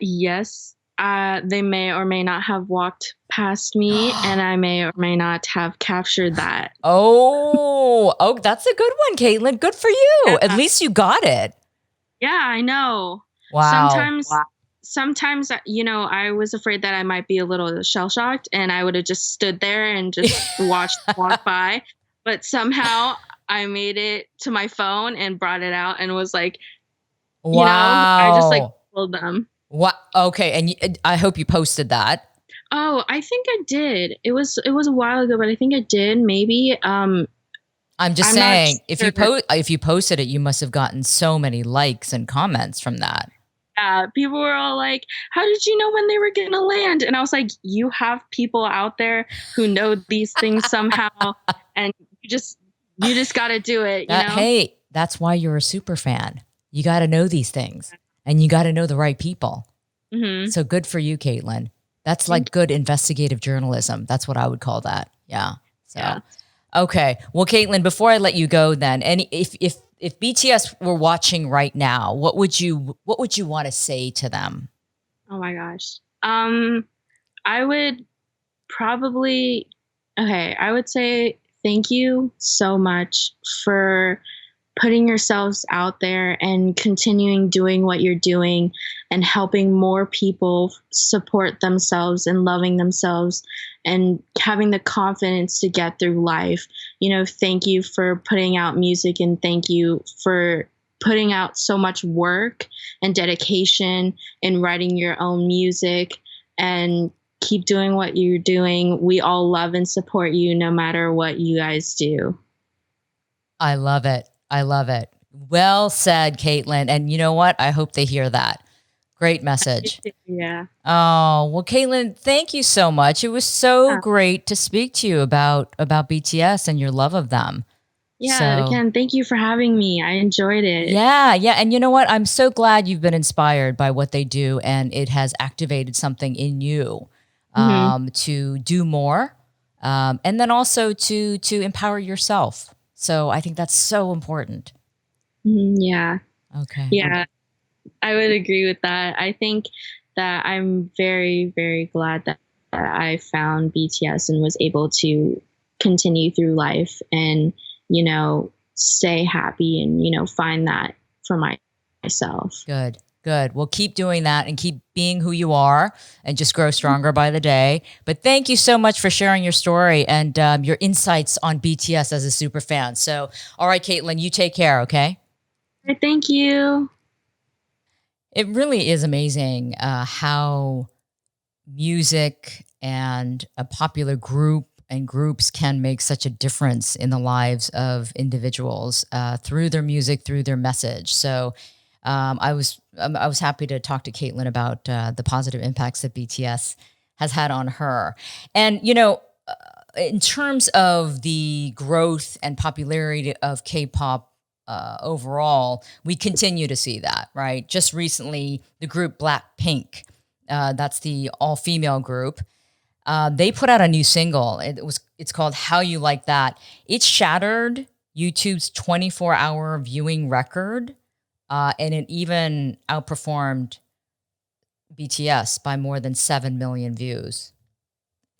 Yes. They may or may not have walked past me, and I may or may not have captured that. Oh, that's a good one, Caitlyn. Good for you. At least you got it. Yeah, I know. Wow. Sometimes, I was afraid that I might be a little shell-shocked, and I would have just stood there and just watched them walk by. But somehow I made it to my phone and brought it out and was like, I just pulled them. What? Okay, and I hope you posted that. Oh, I think I did. It was a while ago, but I think I did. Maybe. I'm just saying, if you posted it, you must have gotten so many likes and comments from that. People were all like, "How did you know when they were going to land?" And I was like, "You have people out there who know these things somehow, and you just got to do it." Hey, that's why you're a super fan. You got to know these things. And you got to know the right people. So good for you, Caitlyn. That's like good investigative journalism. That's what I would call that. Yeah. So, Okay. Well, Caitlyn, before I let you go, then, and if BTS were watching right now, what would you want to say to them? Oh my gosh. I would probably, okay, I would say thank you so much for putting yourselves out there and continuing doing what you're doing and helping more people support themselves and loving themselves and having the confidence to get through life. Thank you for putting out music, and thank you for putting out so much work and dedication in writing your own music, and keep doing what you're doing. We all love and support you no matter what you guys do. I love it. I love it. Well said, Caitlyn. And you know what? I hope they hear that. Great message. Yeah. Oh, well, Caitlyn, thank you so much. It was so great to speak to you about BTS and your love of them. Yeah, again, thank you for having me. I enjoyed it. Yeah. And you know what? I'm so glad you've been inspired by what they do, and it has activated something in you to do more, and then also to empower yourself. So I think that's so important. Yeah. Okay. Yeah, I would agree with that. I think that I'm very, very glad that I found BTS and was able to continue through life and, stay happy and, find that for myself. Good. Well, keep doing that and keep being who you are and just grow stronger by the day. But thank you so much for sharing your story and your insights on BTS as a super fan. So, all right, Caitlyn, you take care, okay? Thank you. It really is amazing how music and a popular group and groups can make such a difference in the lives of individuals through their music, through their message. So I was happy to talk to Caitlyn about the positive impacts that BTS has had on her. And, in terms of the growth and popularity of K-pop overall, we continue to see that, right? Just recently, the group Blackpink, that's the all-female group, they put out a new single. It's called How You Like That. It shattered YouTube's 24-hour viewing record, and it even outperformed BTS by more than 7 million views.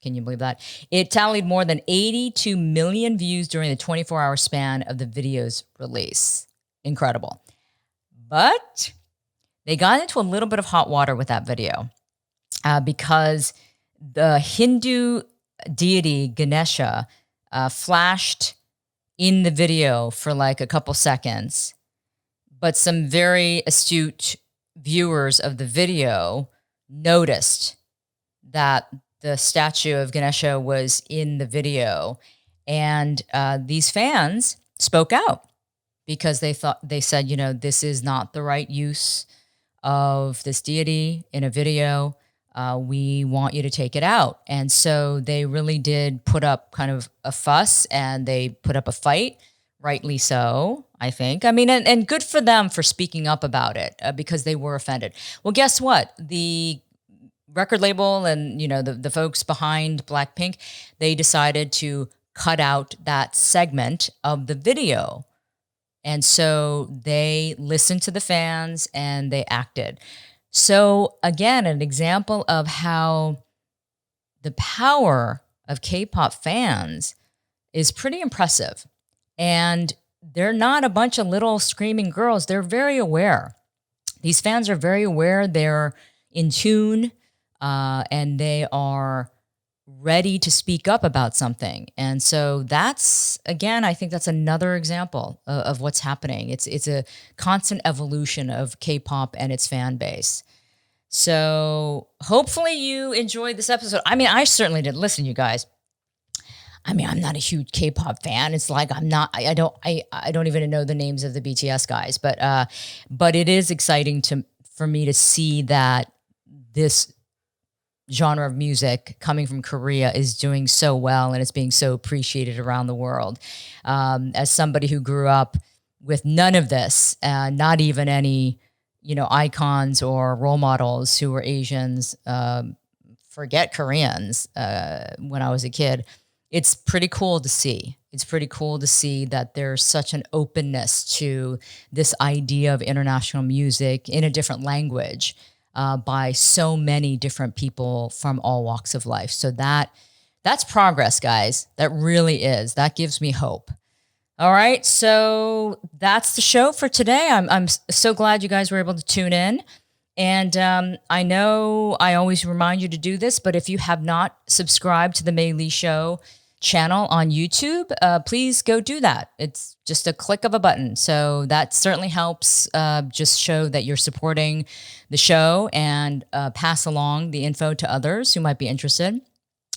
Can you believe that? It tallied more than 82 million views during the 24-hour span of the video's release. Incredible. But they got into a little bit of hot water with that video because the Hindu deity Ganesha flashed in the video for like a couple seconds, but some very astute viewers of the video noticed that the statue of Ganesha was in the video, and these fans spoke out because they said, this is not the right use of this deity in a video. We want you to take it out. And so they really did put up kind of a fuss, and they put up a fight, rightly so, I think. I mean, and good for them for speaking up about it because they were offended. Well, guess what? The record label and, the folks behind Blackpink, they decided to cut out that segment of the video. And so they listened to the fans and they acted. So again, an example of how the power of K-pop fans is pretty impressive. And they're not a bunch of little screaming girls. They're very aware. These fans are very aware. They're in tune, and they are ready to speak up about something. And so that's, again, I think that's another example of what's happening. It's a constant evolution of K-pop and its fan base. So hopefully you enjoyed this episode. I mean, I certainly did. Listen, you guys, I mean, I'm not a huge K-pop fan. It's like I don't even know the names of the BTS guys, but it is exciting for me to see that this genre of music coming from Korea is doing so well and it's being so appreciated around the world. As somebody who grew up with none of this, not even any, icons or role models who were Asians, forget Koreans, when I was a kid, it's pretty cool to see It's pretty cool to see that there's such an openness to this idea of international music in a different language by so many different people from all walks of life. So that's progress, guys. That really is. That gives me hope. All right, so that's the show for today. I'm so glad you guys were able to tune in. And I know I always remind you to do this, but if you have not subscribed to the Mei Lee Show channel on YouTube, please go do that. It's just a click of a button. So that certainly helps just show that you're supporting the show and pass along the info to others who might be interested.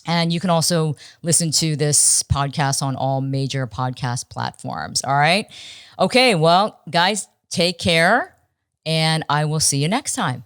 And you can also listen to this podcast on all major podcast platforms. All right. Okay. Well, guys, take care, and I will see you next time.